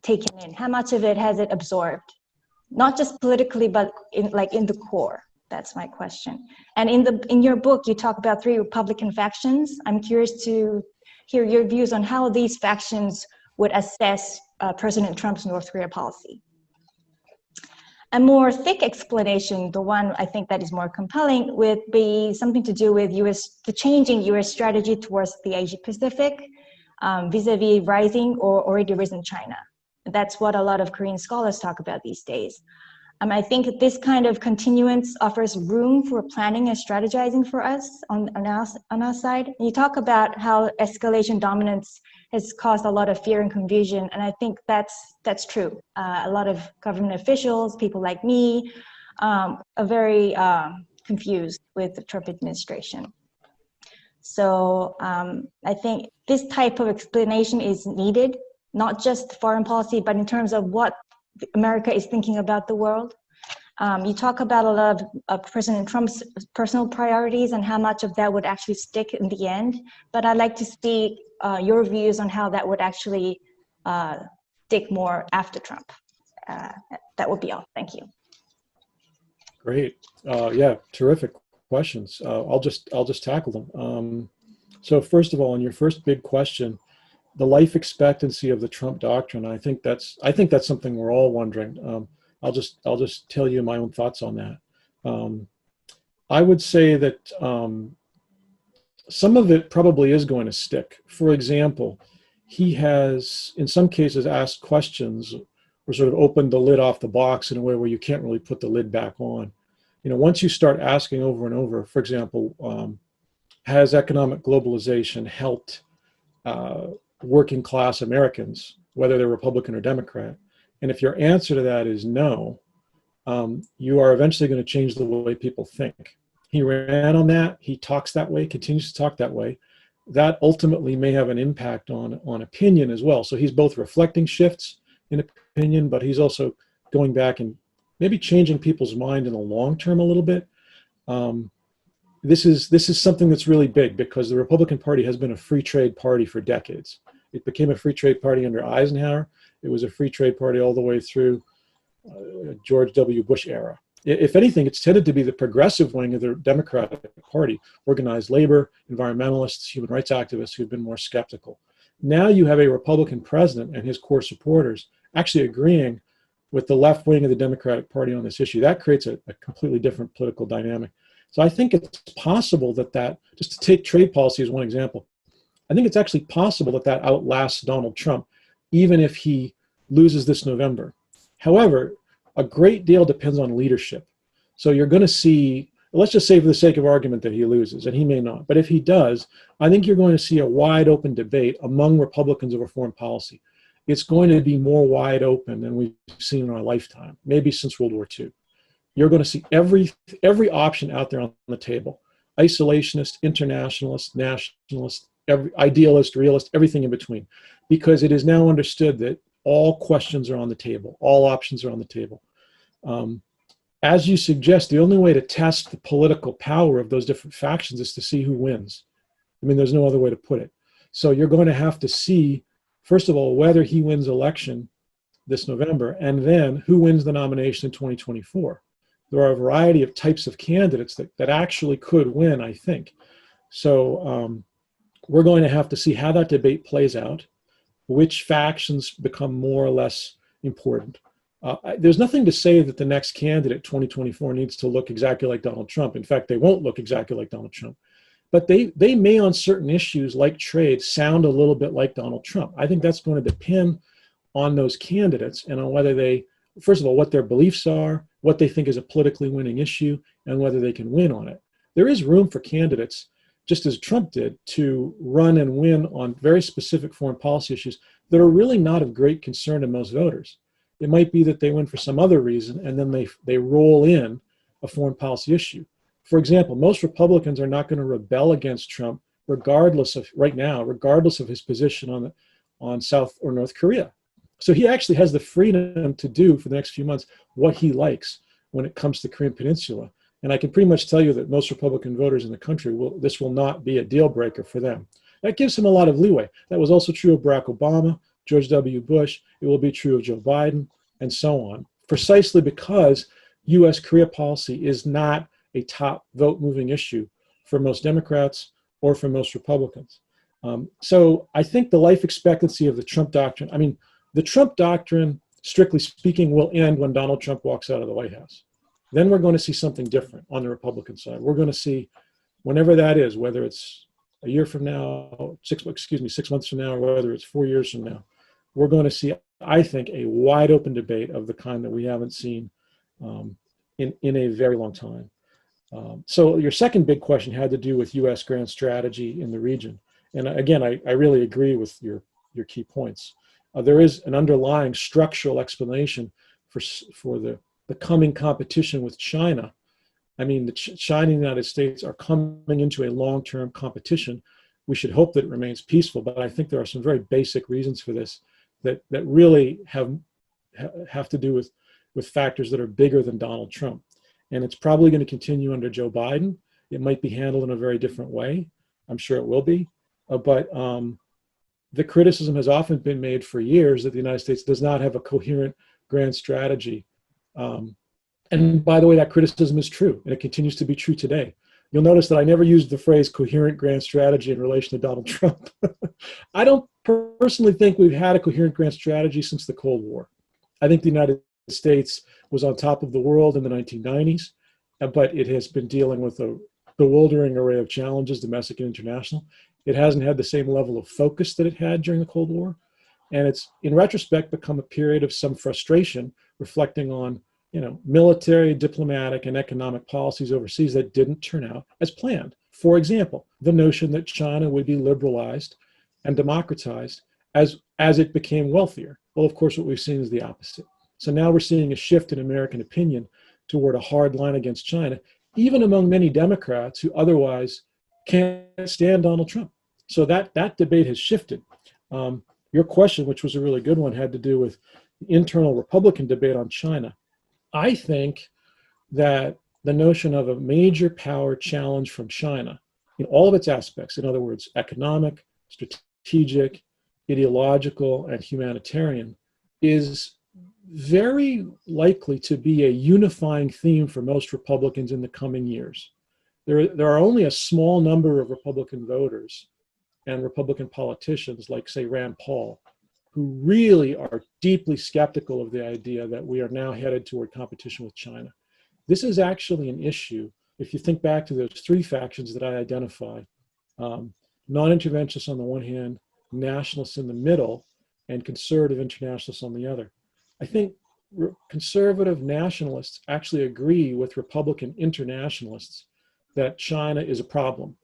taken in? How much of it has it absorbed? Not just politically, but in the core. That's my question. And in your book, you talk about 3 Republican factions. I'm curious to hear your views on how these factions would assess President Trump's North Korea policy. A more thick explanation, the one I think that is more compelling, would be something to do with the changing US strategy towards the Asia Pacific vis-a-vis rising or already risen China. That's what a lot of Korean scholars talk about these days. I think this kind of continuance offers room for planning and strategizing for us on our side. You talk about how escalation dominance has caused a lot of fear and confusion, and I think that's true. A lot of government officials, people like me, are very confused with the Trump administration. So I think this type of explanation is needed, not just foreign policy, but in terms of what America is thinking about the world. You talk about a lot of President Trump's personal priorities and how much of that would actually stick in the end. But I'd like to see your views on how that would actually stick more after Trump. That would be all. Thank you. Great. Yeah, terrific questions. I'll just tackle them. So first of all, on your first big question, the life expectancy of the Trump doctrine, I think that's something we're all wondering. I'll just tell you my own thoughts on that. I would say that some of it probably is going to stick. For example, he has, in some cases, asked questions or sort of opened the lid off the box in a way where you can't really put the lid back on. You know, once you start asking over and over, for example, has economic globalization helped working class Americans, whether they're Republican or Democrat? And if your answer to that is no, you are eventually going to change the way people think. He ran on that. He talks that way, continues to talk that way. That ultimately may have an impact on opinion as well. So he's both reflecting shifts in opinion, but he's also going back and maybe changing people's mind in the long term a little bit. This is something that's really big because the Republican Party has been a free trade party for decades. It became a free trade party under Eisenhower. It was a free trade party all the way through George W. Bush era. If anything, it's tended to be the progressive wing of the Democratic Party, organized labor, environmentalists, human rights activists who've been more skeptical. Now you have a Republican president and his core supporters actually agreeing with the left wing of the Democratic Party on this issue. That creates a completely different political dynamic. So I think it's possible that, just to take trade policy as one example, I think it's actually possible that outlasts Donald Trump, even if he loses this November. However, a great deal depends on leadership. So you're going to see, let's just say for the sake of argument that he loses, and he may not, but if he does, I think you're going to see a wide open debate among Republicans over foreign policy. It's going to be more wide open than we've seen in our lifetime, maybe since World War II. You're going to see every option out there on the table: isolationist, internationalist, nationalist, every idealist, realist, everything in between, because it is now understood that all questions are on the table, all options are on the table. As you suggest, the only way to test the political power of those different factions is to see who wins. I mean, there's no other way to put it. So you're going to have to see, first of all, whether he wins election this November, and then who wins the nomination in 2024. There are a variety of types of candidates that actually could win, I think. So we're going to have to see how that debate plays out, which factions become more or less important. There's nothing to say that the next candidate, 2024, needs to look exactly like Donald Trump. In fact, they won't look exactly like Donald Trump. But they may, on certain issues like trade, sound a little bit like Donald Trump. I think that's going to depend on those candidates and on whether they, first of all, what their beliefs are, what they think is a politically winning issue, and whether they can win on it. There is room for candidates, just as Trump did, to run and win on very specific foreign policy issues that are really not of great concern to most voters. It might be that they win for some other reason, and then they roll in a foreign policy issue. For example, most Republicans are not going to rebel against Trump regardless of, right now, regardless of his position on South or North Korea. So he actually has the freedom to do for the next few months what he likes when it comes to the Korean Peninsula. And I can pretty much tell you that most Republican voters in the country, this will not be a deal breaker for them. That gives him a lot of leeway. That was also true of Barack Obama, George W. Bush. It will be true of Joe Biden, and so on, precisely because U.S. Korea policy is not a top vote moving issue for most Democrats or for most Republicans. So I think the life expectancy of the Trump doctrine, I mean, the Trump doctrine, strictly speaking, will end when Donald Trump walks out of the White House. Then we're going to see something different on the Republican side. We're going to see, whenever that is, whether it's a year from now, 6 months from now, or whether it's 4 years from now, we're going to see, I think, a wide open debate of the kind that we haven't seen in a very long time. So your second big question had to do with U.S. grand strategy in the region. And again, I really agree with your key points. There is an underlying structural explanation for the coming competition with China. I mean, China and the United States are coming into a long-term competition. We should hope that it remains peaceful, but I think there are some very basic reasons for this that really have to do with factors that are bigger than Donald Trump. And it's probably going to continue under Joe Biden. It might be handled in a very different way. I'm sure it will be. But the criticism has often been made for years that the United States does not have a coherent grand strategy. And by the way, that criticism is true, and it continues to be true today. You'll notice that I never used the phrase coherent grand strategy in relation to Donald Trump. I don't personally think we've had a coherent grand strategy since the Cold War. I think the United States was on top of the world in the 1990s, but it has been dealing with a bewildering array of challenges, domestic and international. It hasn't had the same level of focus that it had during the Cold War. And it's, in retrospect, become a period of some frustration, reflecting on, military, diplomatic, and economic policies overseas that didn't turn out as planned. For example, the notion that China would be liberalized and democratized as it became wealthier. Well, of course, what we've seen is the opposite. So now we're seeing a shift in American opinion toward a hard line against China, even among many Democrats who otherwise can't stand Donald Trump. So that debate has shifted. Your question, which was a really good one, had to do with the internal Republican debate on China. I think that the notion of a major power challenge from China in all of its aspects, in other words, economic, strategic, ideological, and humanitarian, is very likely to be a unifying theme for most Republicans in the coming years. There are only a small number of Republican voters and Republican politicians, like, say, Rand Paul, who really are deeply skeptical of the idea that we are now headed toward competition with China. This is actually an issue, if you think back to those three factions that I identified, non-interventionists on the one hand, nationalists in the middle, and conservative internationalists on the other. I think conservative nationalists actually agree with Republican internationalists that China is a problem.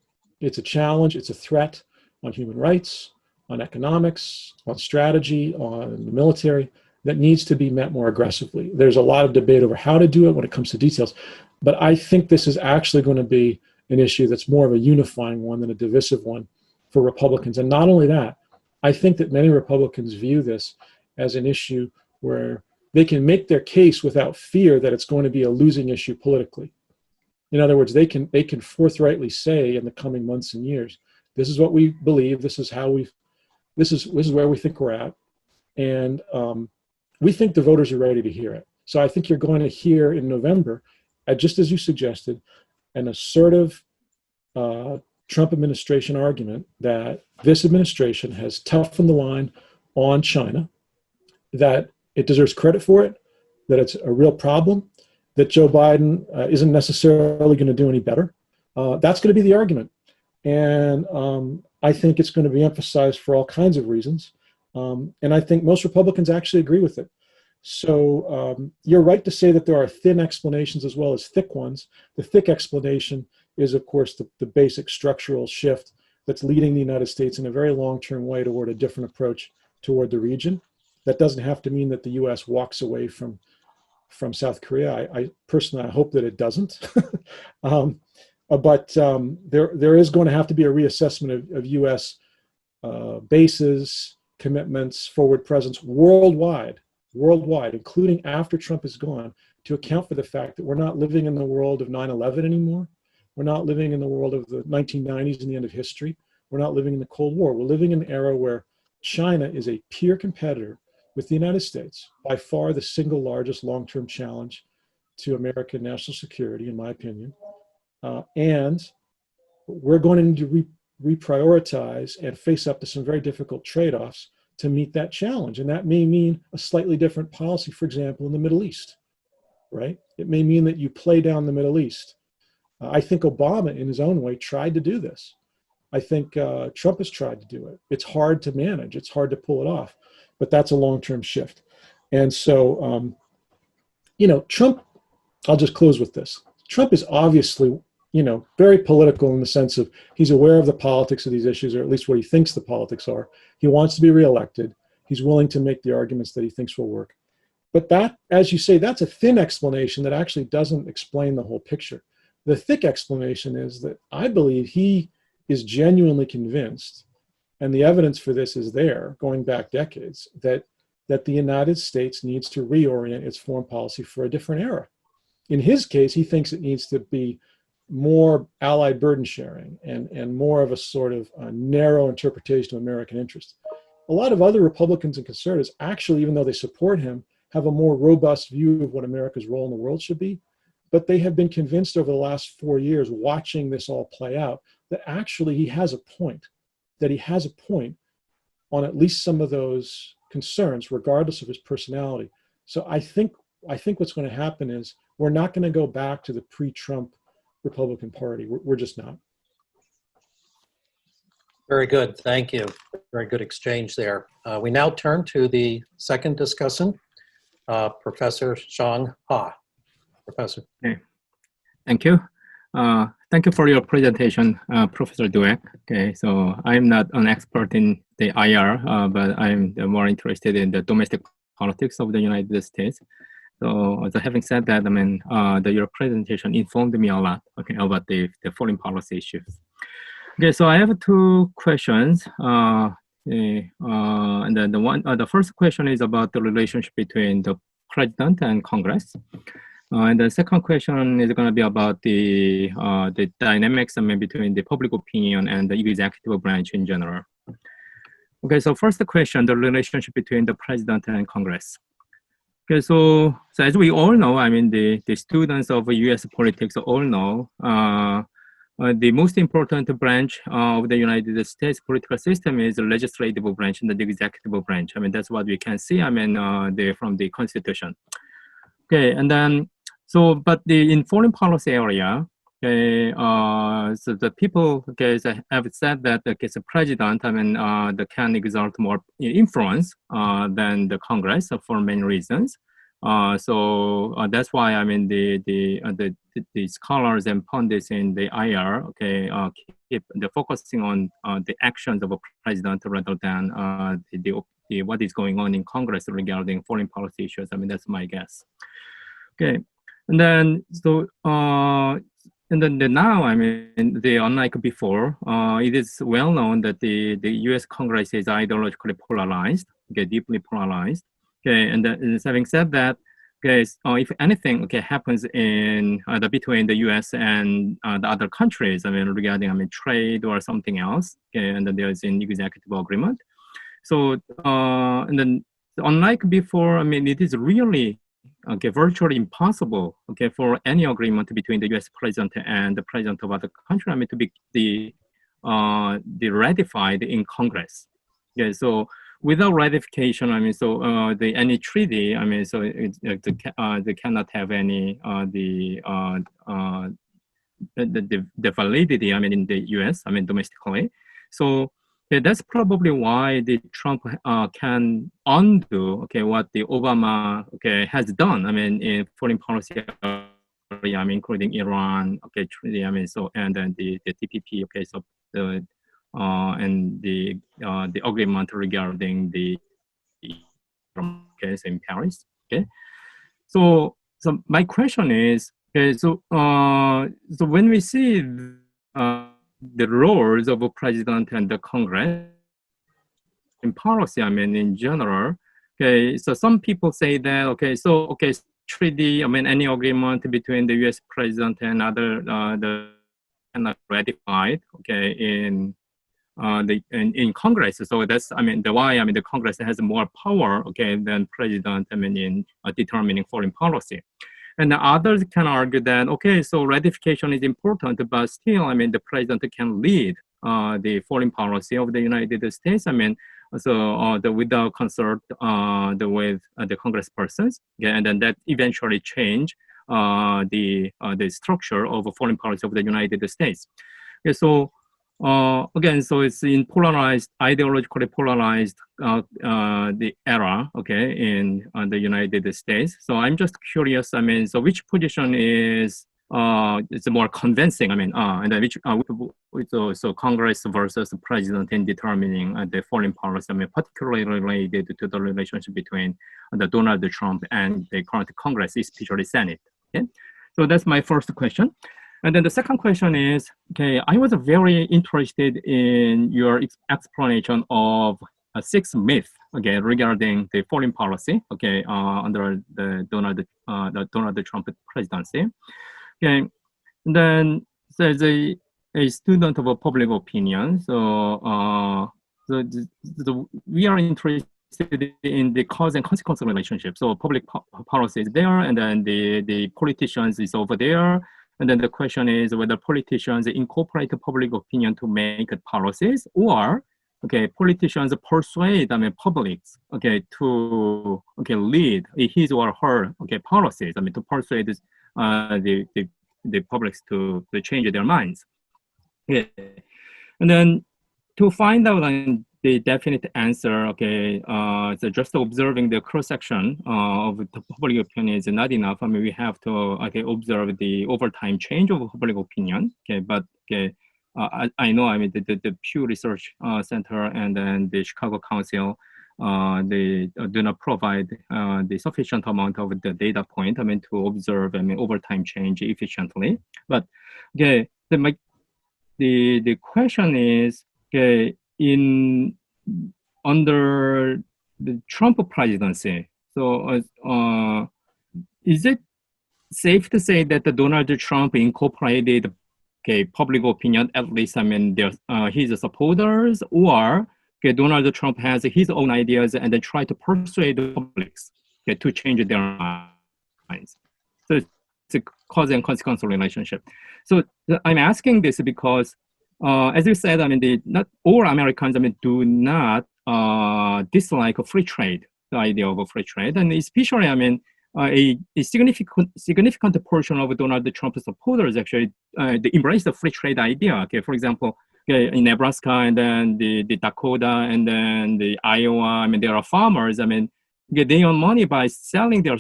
It's a challenge, it's a threat on human rights, on economics, on strategy, on the military, that needs to be met more aggressively. There's a lot of debate over how to do it when it comes to details, but I think this is actually going to be an issue that's more of a unifying one than a divisive one for Republicans. And not only that, I think that many Republicans view this as an issue where they can make their case without fear that it's going to be a losing issue politically. In other words, they can forthrightly say in the coming months and years, this is what we believe, this is where we think we're at, and we think the voters are ready to hear it. So I think you're going to hear in November, just as you suggested, an assertive Trump administration argument that this administration has toughened the line on China, that it deserves credit for it, that it's a real problem, that Joe Biden isn't necessarily going to do any better. That's going to be the argument. And I think it's going to be emphasized for all kinds of reasons. And I think most Republicans actually agree with it. So you're right to say that there are thin explanations as well as thick ones. The thick explanation is, of course, the basic structural shift that's leading the United States in a very long-term way toward a different approach toward the region. That doesn't have to mean that the U.S. walks away from South Korea. I personally, I hope that it doesn't. But there is going to have to be a reassessment of U.S. Bases, commitments, forward presence worldwide, including after Trump is gone, to account for the fact that we're not living in the world of 9/11 anymore. We're not living in the world of the 1990s and the end of history. We're not living in the Cold War. We're living in an era where China is a peer competitor with the United States, by far the single largest long-term challenge to American national security, in my opinion. And we're going to need to reprioritize and face up to some very difficult trade-offs to meet that challenge. And that may mean a slightly different policy, for example, in the Middle East, right? It may mean that you play down the Middle East. I think Obama, in his own way, tried to do this. I think Trump has tried to do it. It's hard to manage. It's hard to pull it off. But that's a long-term shift. And so, Trump, I'll just close with this. Trump is obviously, very political in the sense of he's aware of the politics of these issues, or at least what he thinks the politics are. He wants to be reelected. He's willing to make the arguments that he thinks will work. But that, as you say, that's a thin explanation that actually doesn't explain the whole picture. The thick explanation is that I believe he is genuinely convinced, and the evidence for this is there, going back decades, that the United States needs to reorient its foreign policy for a different era. In his case, he thinks it needs to be more allied burden sharing and more of a sort of a narrow interpretation of American interest. A lot of other Republicans and conservatives, actually, even though they support him, have a more robust view of what America's role in the world should be. But they have been convinced over the last 4 years, watching this all play out, that actually he has a point, on at least some of those concerns, regardless of his personality. So I think what's going to happen is we're not going to go back to the pre-Trump Republican Party. We're just not. Very good. Thank you. Very good exchange there. We now turn to the second discussant, Professor Xiang Ha. Professor. Okay. Thank you. Thank you for your presentation, Professor Dweck. Okay, so I'm not an expert in the IR, but I'm more interested in the domestic politics of the United States. So having said that, your presentation informed me a lot, okay, about the foreign policy issues. Okay, so I have two questions. And then the first question is about the relationship between the president and Congress. And the second question is going to be about the dynamics between the public opinion and the executive branch in general. Okay, so first question, the relationship between the president and Congress. Okay, so as we all know, the students of U.S. politics all know, the most important branch of the United States political system is the legislative branch and the executive branch. That's what we can see, from the Constitution. Okay, and then, but in foreign policy area, okay, so the people, okay, have said that the president, that can exert more influence than the Congress for many reasons. So that's why the scholars and pundits in the IR, okay, keep the focusing on the actions of a president rather than what is going on in Congress regarding foreign policy issues. That's my guess. Okay, and then now, unlike before, it is well known that the U.S. Congress is ideologically polarized, okay, deeply polarized. Okay, and then having said that, okay, if anything, okay, happens in between the U.S. and the other countries, regarding trade or something else, okay, and then there is an executive agreement. So and then unlike before, I mean, it is really virtually impossible, for any agreement between the U.S. president and the president of other country, I mean, to be ratified in Congress. So without ratification, I mean, so any treaty, I mean, so they cannot have any the validity, I mean, in the U.S., I mean, domestically. So that's probably why the Trump can undo, what the Obama, has done, I mean, in foreign policy area, I mean, including Iran, treaty, I mean, so, and then the TPP, so the, and the agreement regarding the case in Paris, So my question is, so when we see the roles of a president and the Congress in policy, I mean, in general, so some people say that, treaty, I mean, any agreement between the U.S. president and other, cannot ratified, in Congress. So that's, I mean, why, I mean, the Congress has more power, than president, I mean, in determining foreign policy. And the others can argue that, so ratification is important, but still, I mean, the president can lead the foreign policy of the United States, I mean, so without consult with the congresspersons, and then that eventually change the structure of foreign policy of the United States. So again, so it's in polarized, ideologically polarized the era, in the United States. So I'm just curious, I mean, so which position is it's more convincing, I mean, and then which, so Congress versus president in determining the foreign policy, I mean, particularly related to the relationship between the Donald Trump and the current Congress, especially Senate, So that's my first question. And then the second question is, I was very interested in your explanation of 6 myths, regarding the foreign policy, under the Donald Trump presidency. And then there's a student of a public opinion. So, we are interested in the cause and consequence relationship. So public policy is there, and then the politicians is over there. And then the question is whether politicians incorporate public opinion to make policies, or politicians persuade, I mean, publics, to lead his or her policies, I mean, to persuade the publics to change their minds. And then to find out the definite answer, so just observing the cross-section of the public opinion is not enough. I mean, we have to observe the overtime change of public opinion. But I know, I mean, the Pew Research Center and then the Chicago Council, they do not provide the sufficient amount of the data point, I mean, to observe, I mean, overtime change efficiently. But the question is, under the Trump presidency, so is it safe to say that the Donald Trump incorporated public opinion, at least, I mean, his supporters, or Donald Trump has his own ideas and then try to persuade the publics to change their minds? So it's a cause and consequence relationship. So I'm asking this because, as you said, I mean, not all Americans, I mean, do not dislike free trade, the idea of free trade, and especially, I mean, a significant portion of Donald Trump's supporters actually they embrace the free trade idea. For example, in Nebraska and then the Dakota and then the Iowa, I mean, there are farmers, I mean, they earn money by selling their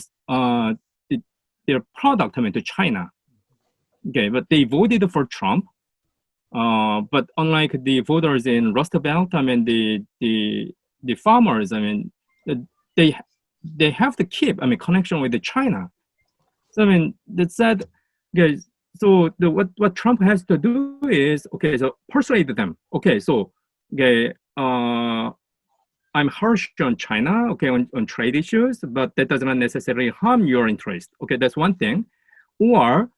product, I mean, to China. But they voted for Trump. But unlike the voters in Rust Belt, I mean, the farmers, I mean, they have to keep, I mean, connection with China. So I mean, that said, so what Trump has to do is, so persuade them. So I'm harsh on China, on trade issues, but that does not necessarily harm your interest. That's one thing. Or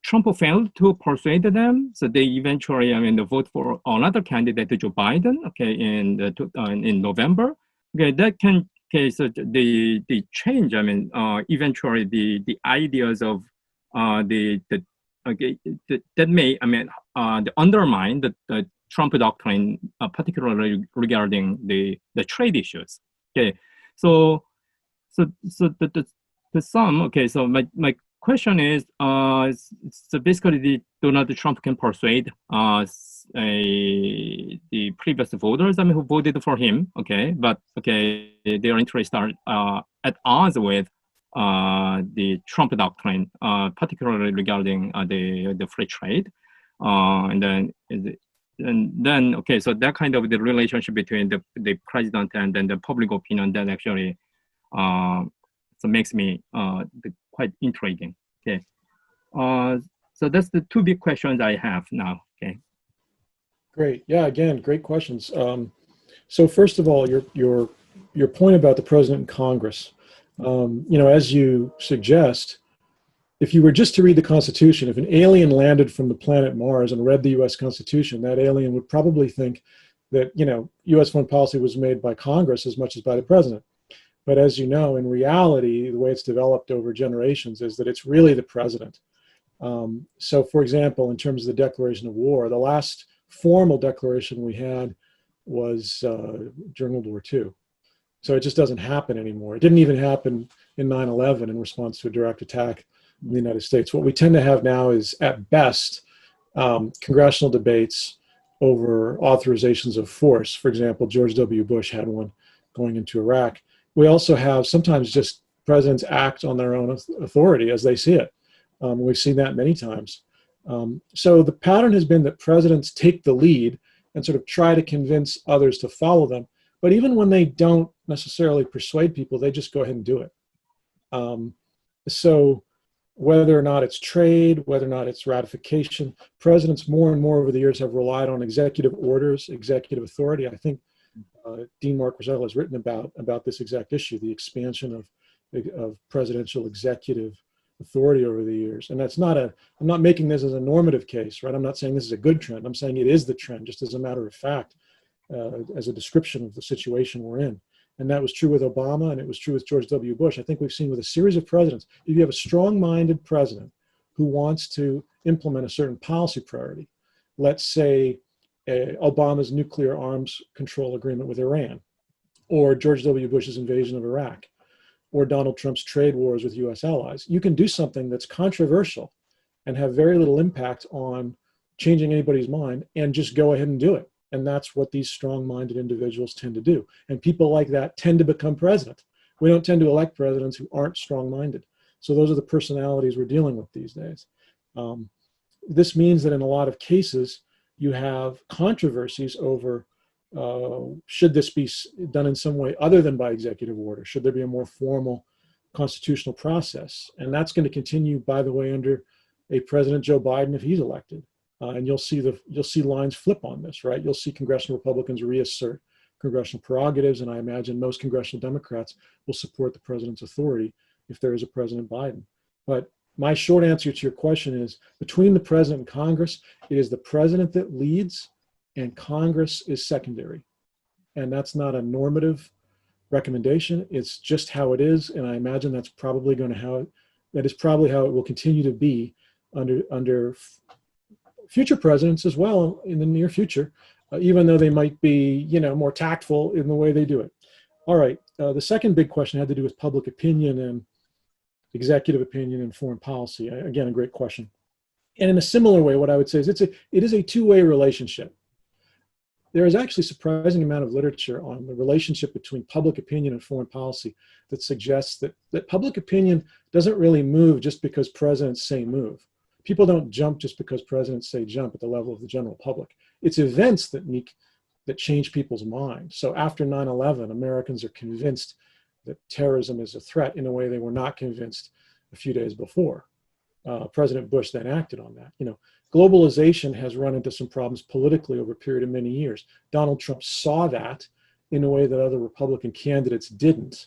Trump failed to persuade them, so they eventually, I mean, vote for another candidate, Joe Biden, in November. okay, that can, okay, so the change, I mean, eventually the ideas of okay, that may, I mean, the undermine the Trump doctrine, particularly regarding the trade issues. Okay, so the sum, okay, so my question is, so basically the Donald Trump can persuade the previous voters, I mean, who voted for him, okay, but okay, their interests are at odds with the Trump doctrine, particularly regarding the free trade, and then okay, so that kind of the relationship between the president and then the public opinion, that actually so makes me quite intriguing. Okay, so that's the two big questions I have now. Okay. Great. Yeah. Again, great questions. So first of all, your point about the president and Congress. You know, as you suggest, if you were just to read the Constitution, if an alien landed from the planet Mars and read the U.S. Constitution, that alien would probably think that, you know, U.S. foreign policy was made by Congress as much as by the president. But as you know, in reality, the way it's developed over generations is that it's really the president. So, for example, in terms of the declaration of war, the last formal declaration we had was during World War II. So it just doesn't happen anymore. It didn't even happen in 9/11 in response to a direct attack in the United States. What we tend to have now is, at best, congressional debates over authorizations of force. For example, George W. Bush had one going into Iraq. We also have sometimes just presidents act on their own authority as they see it. We've seen that many times. So the pattern has been that presidents take the lead and sort of try to convince others to follow them. But even when they don't necessarily persuade people, they just go ahead and do it. So whether or not it's trade, whether or not it's ratification, presidents more and more over the years have relied on executive orders, executive authority. I think Dean Mark Rosell has written about this exact issue, the expansion of presidential executive authority over the years. And that's not I'm not making this as a normative case, right? I'm not saying this is a good trend. I'm saying it is the trend, just as a matter of fact, as a description of the situation we're in. And that was true with Obama, and it was true with George W. Bush. I think we've seen with a series of presidents, if you have a strong-minded president who wants to implement a certain policy priority, let's say Obama's nuclear arms control agreement with Iran, or George W. Bush's invasion of Iraq, or Donald Trump's trade wars with US allies, you can do something that's controversial and have very little impact on changing anybody's mind and just go ahead and do it. And that's what these strong-minded individuals tend to do. And people like that tend to become president. We don't tend to elect presidents who aren't strong-minded. So those are the personalities we're dealing with these days. This means that in a lot of cases, you have controversies over should this be done in some way other than by executive order? Should there be a more formal constitutional process? And that's going to continue, by the way, under a President Joe Biden if he's elected. And you'll see lines flip on this, right? You'll see congressional Republicans reassert congressional prerogatives, and I imagine most congressional Democrats will support the president's authority if there is a President Biden. But my short answer to your question is, between the president and Congress, it is the president that leads, and Congress is secondary. And that's not a normative recommendation. It's just how it is, and I imagine that's probably that is probably how it will continue to be under future presidents as well in the near future, even though they might be, more tactful in the way they do it. All right, the second big question had to do with public opinion and executive opinion and foreign policy. Again, a great question. And in a similar way, what I would say is it is a two-way relationship. There is actually a surprising amount of literature on the relationship between public opinion and foreign policy that suggests that public opinion doesn't really move just because presidents say move. People don't jump just because presidents say jump at the level of the general public. It's events that change people's minds. So after 9/11, Americans are convinced that terrorism is a threat in a way they were not convinced a few days before. President Bush then acted on that. Globalization has run into some problems politically over a period of many years. Donald Trump saw that in a way that other Republican candidates didn't,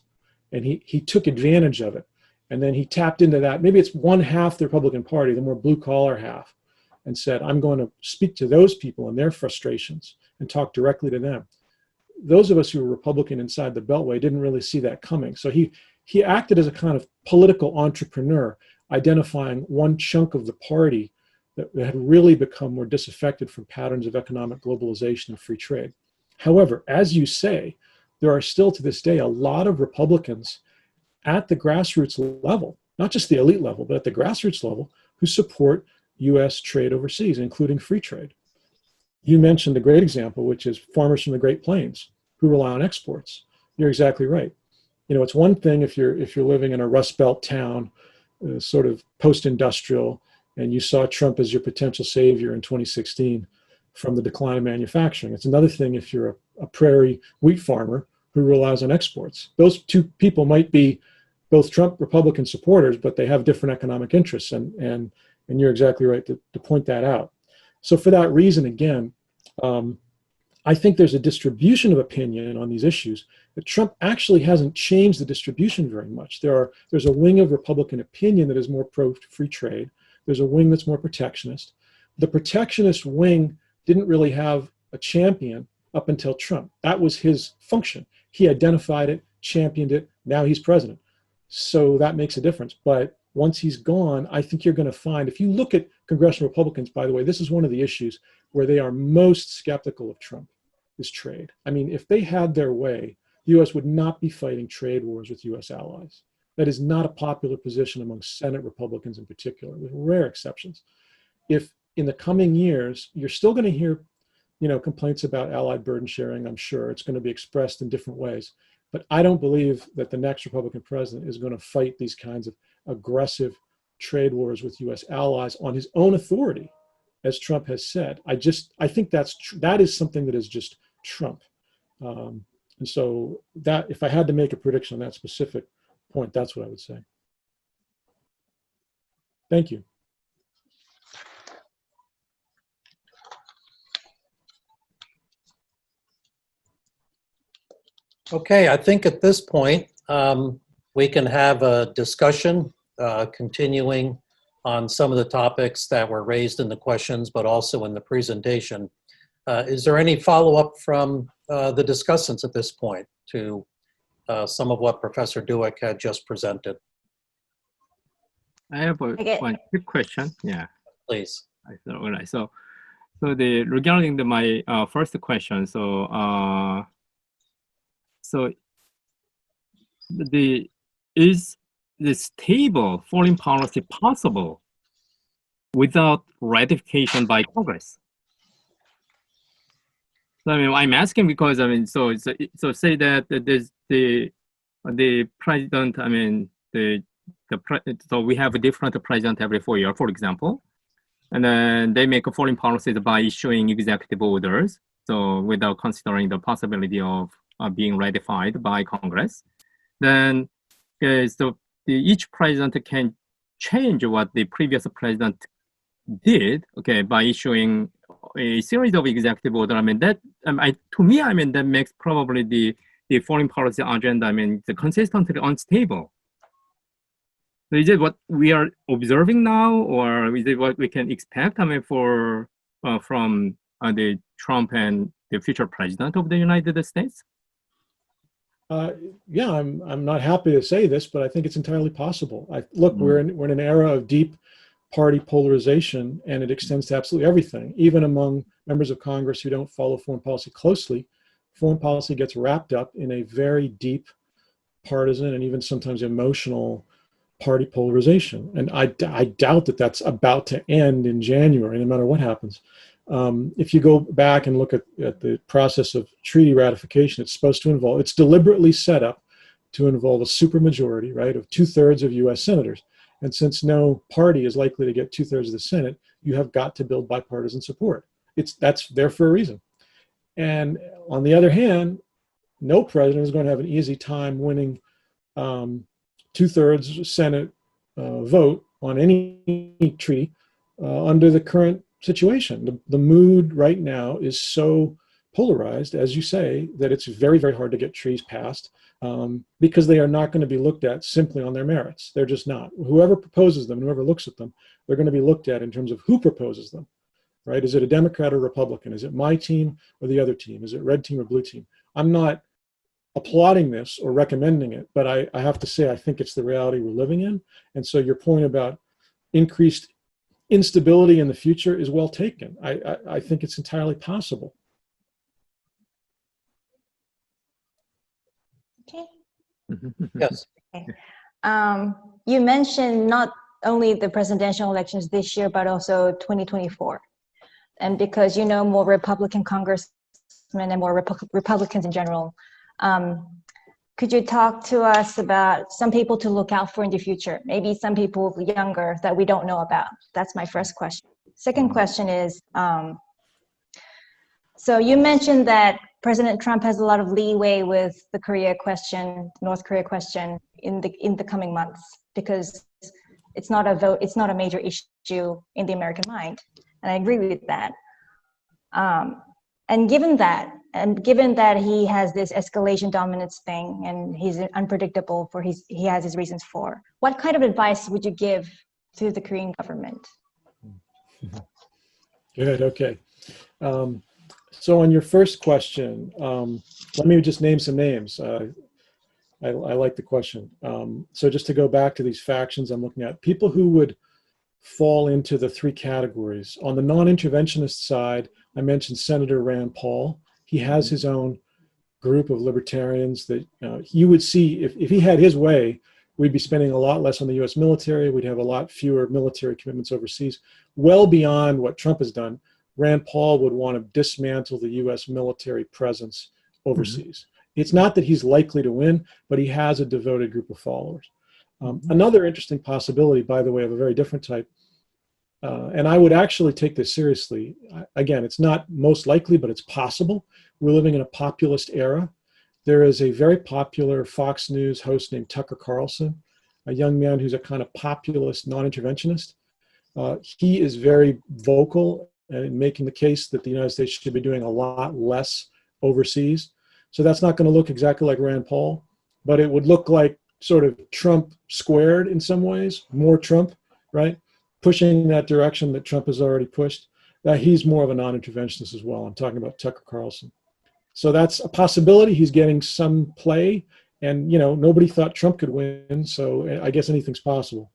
and he took advantage of it. And then he tapped into that. Maybe it's one half the Republican Party, the more blue collar half, and said, I'm going to speak to those people and their frustrations and talk directly to them. those of us who were Republican inside the Beltway didn't really see that coming. So he acted as a kind of political entrepreneur, identifying one chunk of the party that had really become more disaffected from patterns of economic globalization and free trade. However, as you say, there are still to this day a lot of Republicans at the grassroots level, not just the elite level, but at the grassroots level, who support US trade overseas, including free trade. You mentioned a great example, which is farmers from the Great Plains who rely on exports. You're exactly right. You know, it's one thing if you're living in a Rust Belt town, sort of post-industrial, and you saw Trump as your potential savior in 2016 from the decline of manufacturing. It's another thing if you're a prairie wheat farmer who relies on exports. Those two people might be both Trump Republican supporters, but they have different economic interests, and you're exactly right to point that out. So for that reason, again, I think there's a distribution of opinion on these issues, but Trump actually hasn't changed the distribution very much. There's a wing of Republican opinion that is more pro-free trade. There's a wing that's more protectionist. The protectionist wing didn't really have a champion up until Trump. That was his function. He identified it, championed it, now he's president. So that makes a difference. But once he's gone, I think you're going to find, if you look at congressional Republicans, by the way, this is one of the issues where they are most skeptical of Trump, is trade. I mean, if they had their way, the U.S. would not be fighting trade wars with U.S. allies. That is not a popular position among Senate Republicans in particular, with rare exceptions. If in the coming years, you're still going to hear, complaints about allied burden sharing, I'm sure it's going to be expressed in different ways. But I don't believe that the next Republican president is going to fight these kinds of aggressive trade wars with U.S. allies on his own authority, as Trump has said. I think that is something that is just Trump. And so that, if I had to make a prediction on that specific point, that's what I would say. Thank you. Okay, I think at this point, we can have a discussion continuing on some of the topics that were raised in the questions, but also in the presentation. Is there any follow-up from the discussants at this point to some of what Professor Dueck had just presented? I have one quick question. Yeah, please. All right. So regarding my first question. Is the stable foreign policy possible without ratification by Congress? So I'm asking because so say that the president, so we have a different president every 4 years, for example, and then they make a foreign policy by issuing executive orders, so without considering the possibility of being ratified by Congress. Then each president can change what the previous president did, okay, by issuing a series of executive orders. To me, that makes probably the foreign policy agenda, consistently unstable. So is it what we are observing now, or is it what we can expect? From the Trump and the future president of the United States? Yeah, I'm not happy to say this, but I think it's entirely possible. Look, we're in an era of deep party polarization, and it extends to absolutely everything. Even among members of Congress who don't follow foreign policy closely, foreign policy gets wrapped up in a very deep partisan and even sometimes emotional party polarization. And I doubt that that's about to end in January, no matter what happens. If you go back and look at the process of treaty ratification, it's deliberately set up to involve a supermajority, right, of 2/3 of US senators. And since no party is likely to get 2/3 of the Senate, you have got to build bipartisan support. That's there for a reason. And on the other hand, no president is going to have an easy time winning 2/3 Senate vote on any treaty under the current situation. The mood right now is so polarized, as you say, that it's very, very hard to get treaties passed because they are not going to be looked at simply on their merits. They're just not. Whoever proposes them, whoever looks at them, they're going to be looked at in terms of who proposes them, right? Is it a Democrat or Republican? Is it my team or the other team? Is it red team or blue team? I'm not applauding this or recommending it, but I have to say I think it's the reality we're living in. And so your point about increased instability in the future is well taken. I think it's entirely possible. Okay. Yes. Okay. You mentioned not only the presidential elections this year, but also 2024. And because you know more Republican congressmen and more Republicans in general, could you talk to us about some people to look out for in the future? Maybe some people younger that we don't know about. That's my first question. Second question is, so you mentioned that President Trump has a lot of leeway with the Korea question, North Korea question in the coming months, because it's not a vote, it's not a major issue in the American mind. And I agree with that. And given that he has this escalation dominance thing and he's unpredictable he has his reasons for, what kind of advice would you give to the Korean government? Good, okay. So on your first question, let me just name some names. I like the question. So just to go back to these factions I'm looking at, people who would fall into the three categories. On the non-interventionist side, I mentioned Senator Rand Paul. He has his own group of libertarians that you would see, if he had his way, we'd be spending a lot less on the US military, we'd have a lot fewer military commitments overseas, well beyond what Trump has done. Rand Paul would want to dismantle the US military presence overseas. It's not that he's likely to win, but he has a devoted group of followers. Another interesting possibility, by the way, of a very different type, and I would actually take this seriously. Again, it's not most likely, but it's possible. We're living in a populist era. There is a very popular Fox News host named Tucker Carlson, a young man who's a kind of populist non-interventionist. He is very vocal in making the case that the United States should be doing a lot less overseas. So that's not going to look exactly like Rand Paul, but it would look like sort of Trump squared in some ways, more Trump, right? Pushing that direction that Trump has already pushed. He's more of a non-interventionist as well. I'm talking about Tucker Carlson. So that's a possibility. He's getting some play, and nobody thought Trump could win, so I guess anything's possible.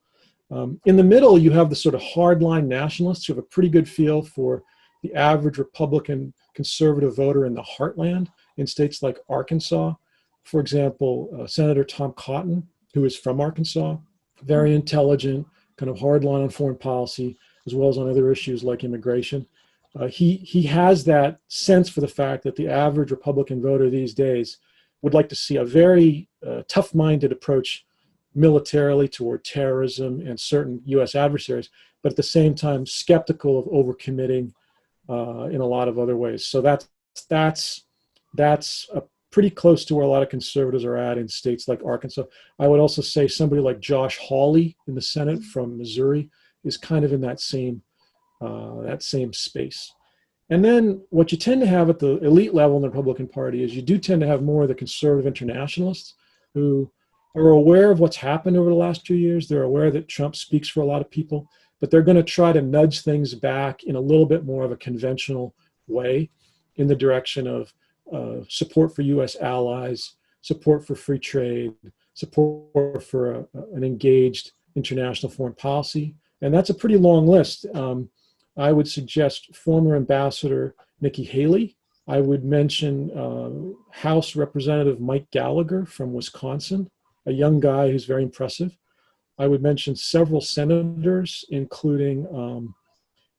In the middle, you have the sort of hardline nationalists who have a pretty good feel for the average Republican conservative voter in the heartland in states like Arkansas. For example, Senator Tom Cotton, who is from Arkansas, very intelligent, kind of hardline on foreign policy, as well as on other issues like immigration. He has that sense for the fact that the average Republican voter these days would like to see a very tough-minded approach militarily toward terrorism and certain U.S. adversaries, but at the same time skeptical of overcommitting in a lot of other ways. So that's pretty close to where a lot of conservatives are at in states like Arkansas. I would also say somebody like Josh Hawley in the Senate from Missouri is kind of in that same space. And then what you tend to have at the elite level in the Republican Party is you do tend to have more of the conservative internationalists who are aware of what's happened over the last 2 years. They're aware that Trump speaks for a lot of people, but they're going to try to nudge things back in a little bit more of a conventional way in the direction of support for U.S. allies, support for free trade, support for an engaged international foreign policy. And that's a pretty long list. I would suggest former Ambassador Nikki Haley. I would mention House Representative Mike Gallagher from Wisconsin, a young guy who's very impressive. I would mention several senators, including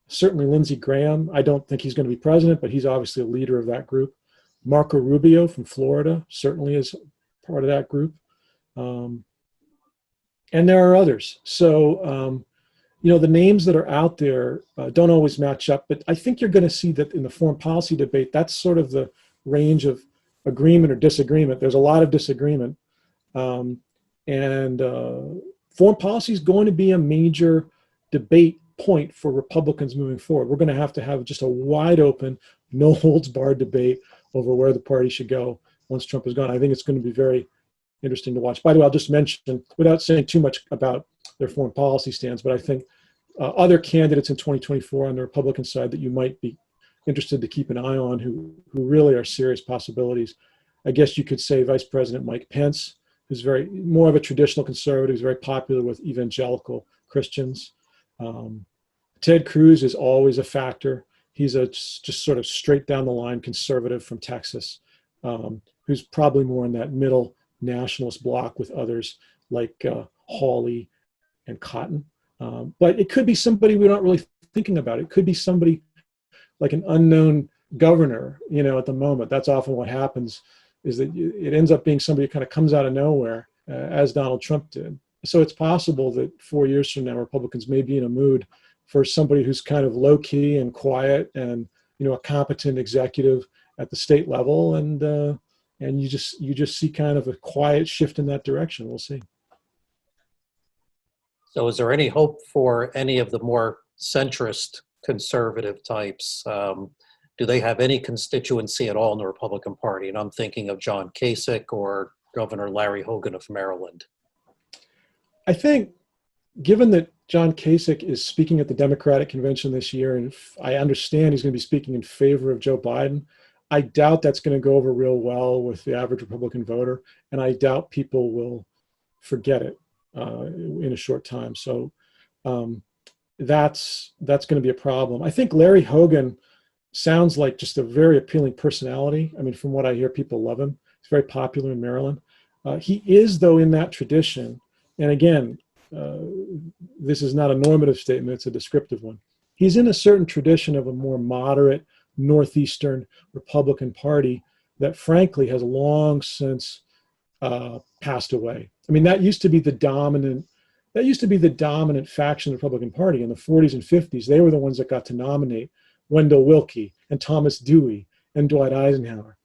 certainly Lindsey Graham. I don't think he's going to be president, but he's obviously a leader of that group. Marco Rubio from Florida certainly is part of that group. And there are others. So, the names that are out there don't always match up, but I think you're going to see that in the foreign policy debate, that's sort of the range of agreement or disagreement. There's a lot of disagreement. And foreign policy is going to be a major debate point for Republicans moving forward. We're going to have just a wide open, no holds barred debate over where the party should go once Trump is gone. I think it's going to be very interesting to watch. By the way, I'll just mention, without saying too much about their foreign policy stance, but I think other candidates in 2024 on the Republican side that you might be interested to keep an eye on who really are serious possibilities. I guess you could say Vice President Mike Pence, who's more of a traditional conservative, who's very popular with evangelical Christians. Ted Cruz is always a factor. He's just sort of straight down the line conservative from Texas, who's probably more in that middle nationalist bloc with others like Hawley and Cotton. But it could be somebody we're not really thinking about. It could be somebody like an unknown governor, at the moment. That's often what happens, is that it ends up being somebody who kind of comes out of nowhere, as Donald Trump did. So it's possible that 4 years from now, Republicans may be in a mood for somebody who's kind of low key and quiet and, a competent executive at the state level. And you just see kind of a quiet shift in that direction. We'll see. So is there any hope for any of the more centrist conservative types? Do they have any constituency at all in the Republican Party? And I'm thinking of John Kasich or Governor Larry Hogan of Maryland. I think, given that John Kasich is speaking at the Democratic convention this year, and I understand he's going to be speaking in favor of Joe Biden, I doubt that's going to go over real well with the average Republican voter, and I doubt people will forget it in a short time. So that's going to be a problem. I think Larry Hogan sounds like just a very appealing personality. I mean, from what I hear, people love him. He's very popular in Maryland. He is, though, in that tradition. And again, this is not a normative statement, it's a descriptive one. He's in a certain tradition of a more moderate Northeastern Republican Party that frankly has long since passed away. I mean, that used to be the dominant faction of the Republican Party in the 40s and 50s. They were the ones that got to nominate Wendell Willkie and Thomas Dewey and Dwight Eisenhower.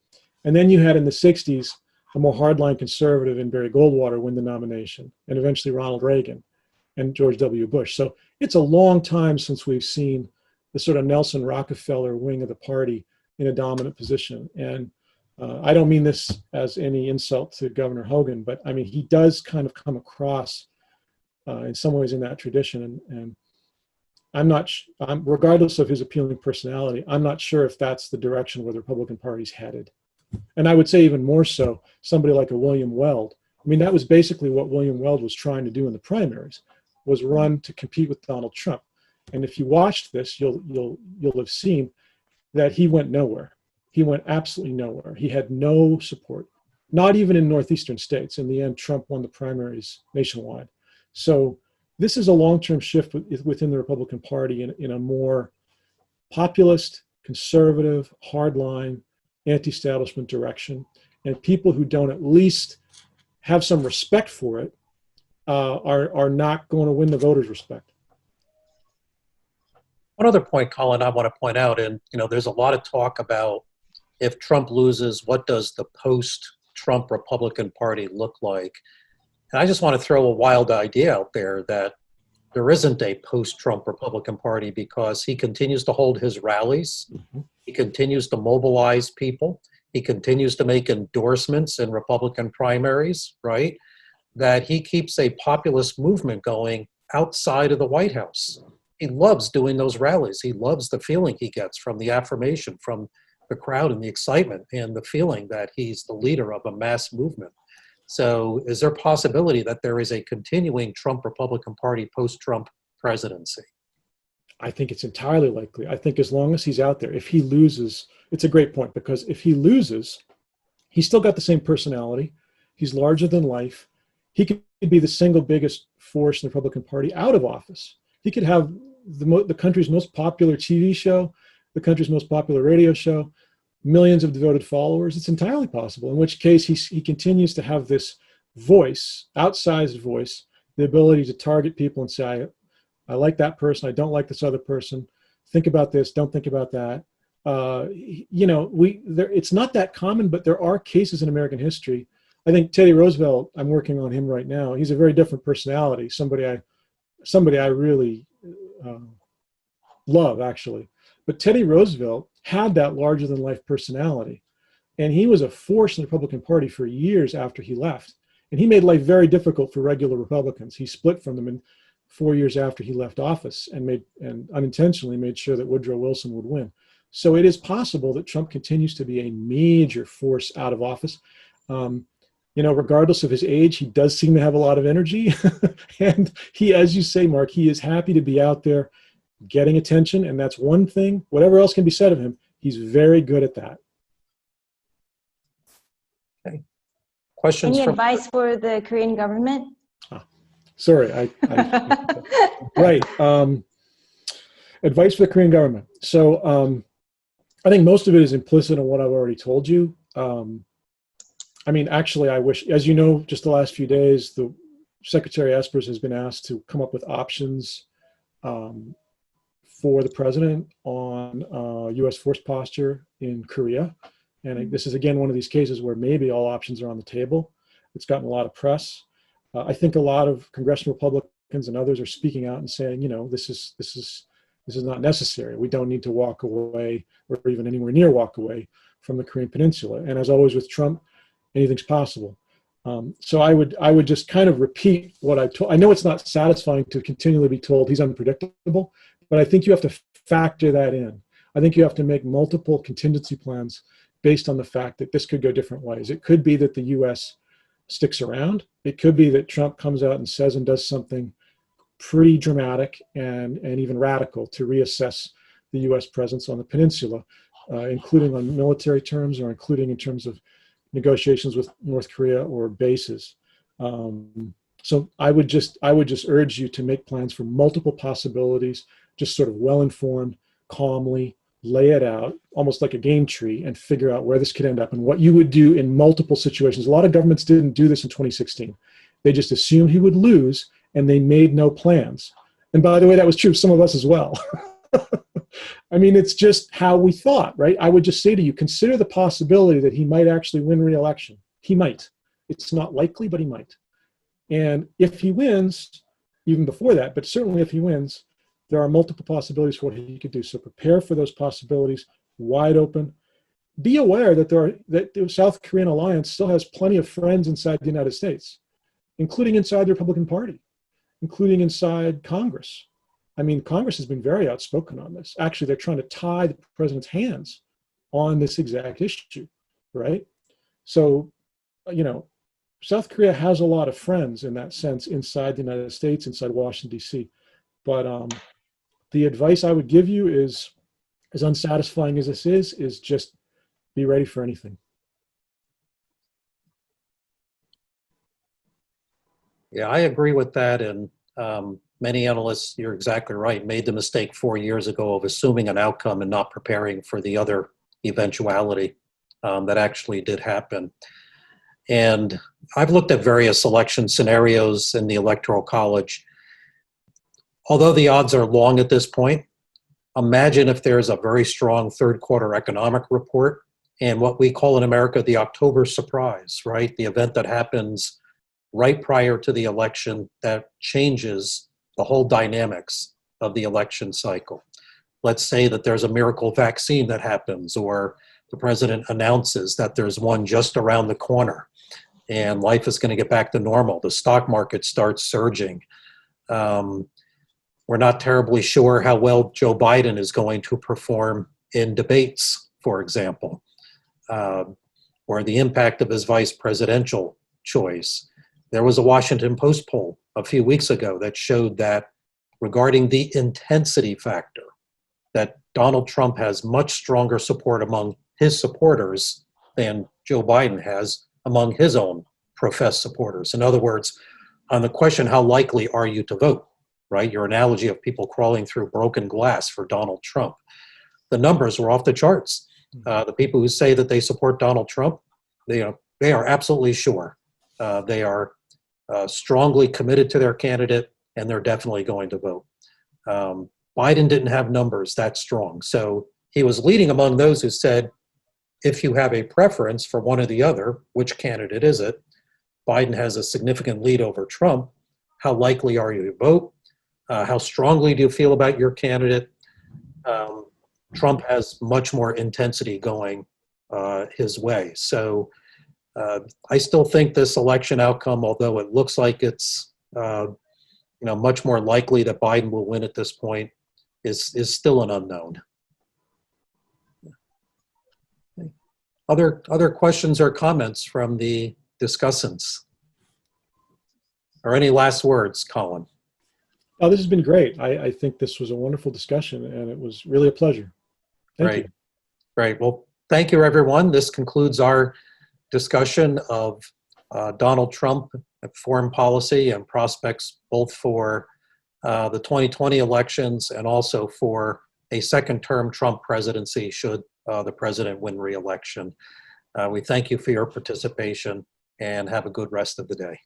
And then you had in the 60s a more hardline conservative in Barry Goldwater win the nomination, and eventually Ronald Reagan and George W. Bush. So it's a long time since we've seen the sort of Nelson Rockefeller wing of the party in a dominant position. And I don't mean this as any insult to Governor Hogan, but I mean, he does kind of come across in some ways in that tradition. And regardless of his appealing personality, I'm not sure if that's the direction where the Republican Party's headed. And I would say even more so, somebody like a William Weld. I mean, that was basically what William Weld was trying to do in the primaries, was run to compete with Donald Trump. And if you watched this, you'll have seen that he went nowhere. He went absolutely nowhere. He had no support, not even in northeastern states. In the end, Trump won the primaries nationwide. So this is a long-term shift within the Republican Party in a more populist, conservative, hardline, anti-establishment direction. And people who don't at least have some respect for it are not going to win the voters' respect. One other point, Colin, I want to point out, and there's a lot of talk about if Trump loses, what does the post-Trump Republican Party look like? And I just want to throw a wild idea out there that there isn't a post-Trump Republican Party, because he continues to hold his rallies. Mm-hmm. He continues to mobilize people. He continues to make endorsements in Republican primaries, right? That he keeps a populist movement going outside of the White House. He loves doing those rallies. He loves the feeling he gets from the affirmation from the crowd and the excitement and the feeling that he's the leader of a mass movement. So is there a possibility that there is a continuing Trump Republican Party post-Trump presidency? I think it's entirely likely. I think as long as he's out there, if he loses, it's a great point, because if he loses, he's still got the same personality. He's larger than life. He could be the single biggest force in the Republican Party out of office. He could have the country's most popular TV show, the country's most popular radio show, millions of devoted followers. It's entirely possible, in which case he continues to have this voice, outsized voice, the ability to target people and say, I like that person, I don't like this other person, think about this, don't think about that. It's not that common, but there are cases in American history. I think Teddy Roosevelt, I'm working on him right now. He's a very different personality, somebody I really love, actually. But Teddy Roosevelt had that larger-than-life personality, and he was a force in the Republican Party for years after he left. And he made life very difficult for regular Republicans. He split from them in 4 years after he left office and unintentionally made sure that Woodrow Wilson would win. So it is possible that Trump continues to be a major force out of office. You know, regardless of his age, he does seem to have a lot of energy. And he, as you say, Mark, he is happy to be out there getting attention. And that's one thing, whatever else can be said of him, he's very good at that. Okay. Questions Any from advice for the Korean government? Sorry, right. Advice for the Korean government. So I think most of it is implicit in what I've already told you. I mean, actually, I wish, as you know, just the last few days, the Secretary Espers has been asked to come up with options for the president on U.S. force posture in Korea. And this is, again, one of these cases where maybe all options are on the table. It's gotten a lot of press. I think a lot of congressional Republicans and others are speaking out and saying, you know, this is not necessary. We don't need to walk away or even anywhere near walk away from the Korean Peninsula. And as always with Trump, anything's possible. So I would just kind of repeat what I told. I know it's not satisfying to continually be told he's unpredictable, but I think you have to factor that in. I think you have to make multiple contingency plans based on the fact that this could go different ways. It could be that the U.S. sticks around. It could be that Trump comes out and says and does something pretty dramatic and even radical to reassess the U.S. presence on the peninsula, including on military terms or including in terms of negotiations with North Korea or bases. So I would just urge you to make plans for multiple possibilities, just sort of well-informed, calmly, lay it out, almost like a game tree, and figure out where this could end up and what you would do in multiple situations. A lot of governments didn't do this in 2016. They just assumed he would lose, and they made no plans. And by the way, that was true of some of us as well. I mean, it's just how we thought, right? I would just say to you, consider the possibility that he might actually win re-election. He might. It's not likely, but he might. And if he wins, even before that, but certainly if he wins, there are multiple possibilities for what he could do. So prepare for those possibilities, wide open. Be aware that the South Korean alliance still has plenty of friends inside the United States, including inside the Republican Party, including inside Congress. I mean, Congress has been very outspoken on this. Actually, they're trying to tie the president's hands on this exact issue, right? So, you know, South Korea has a lot of friends in that sense inside the United States, inside Washington, D.C. But the advice I would give you is, as unsatisfying as this is just be ready for anything. Yeah, I agree with that. And many analysts, you're exactly right, made the mistake 4 years ago of assuming an outcome and not preparing for the other eventuality that actually did happen. And I've looked at various election scenarios in the Electoral College. Although the odds are long at this point, imagine if there's a very strong third quarter economic report and what we call in America the October surprise, right? The event that happens right prior to the election that changes the whole dynamics of the election cycle. Let's say that there's a miracle vaccine that happens, or the president announces that there's one just around the corner and life is going to get back to normal. The stock market starts surging. We're not terribly sure how well Joe Biden is going to perform in debates, for example, or the impact of his vice presidential choice. There was a Washington Post poll a few weeks ago that showed that regarding the intensity factor, that Donald Trump has much stronger support among his supporters than Joe Biden has among his own professed supporters. In other words, on the question, how likely are you to vote, right? Your analogy of people crawling through broken glass for Donald Trump. The numbers were off the charts. The people who say that they support Donald Trump, they are absolutely sure. They are strongly committed to their candidate, and they're definitely going to vote. Biden didn't have numbers that strong. So he was leading among those who said, if you have a preference for one or the other, which candidate is it? Biden has a significant lead over Trump. How likely are you to vote? How strongly do you feel about your candidate? Trump has much more intensity going his way. So I still think this election outcome, although it looks like it's much more likely that Biden will win at this point, is still an unknown. Other questions or comments from the discussants? Or any last words, Colin? Oh, this has been great. I think this was a wonderful discussion, and it was really a pleasure. Thank you. Great. Well, thank you, everyone. This concludes our discussion of Donald Trump, foreign policy and prospects both for the 2020 elections and also for a second-term Trump presidency should the president win re-election. We thank you for your participation and have a good rest of the day.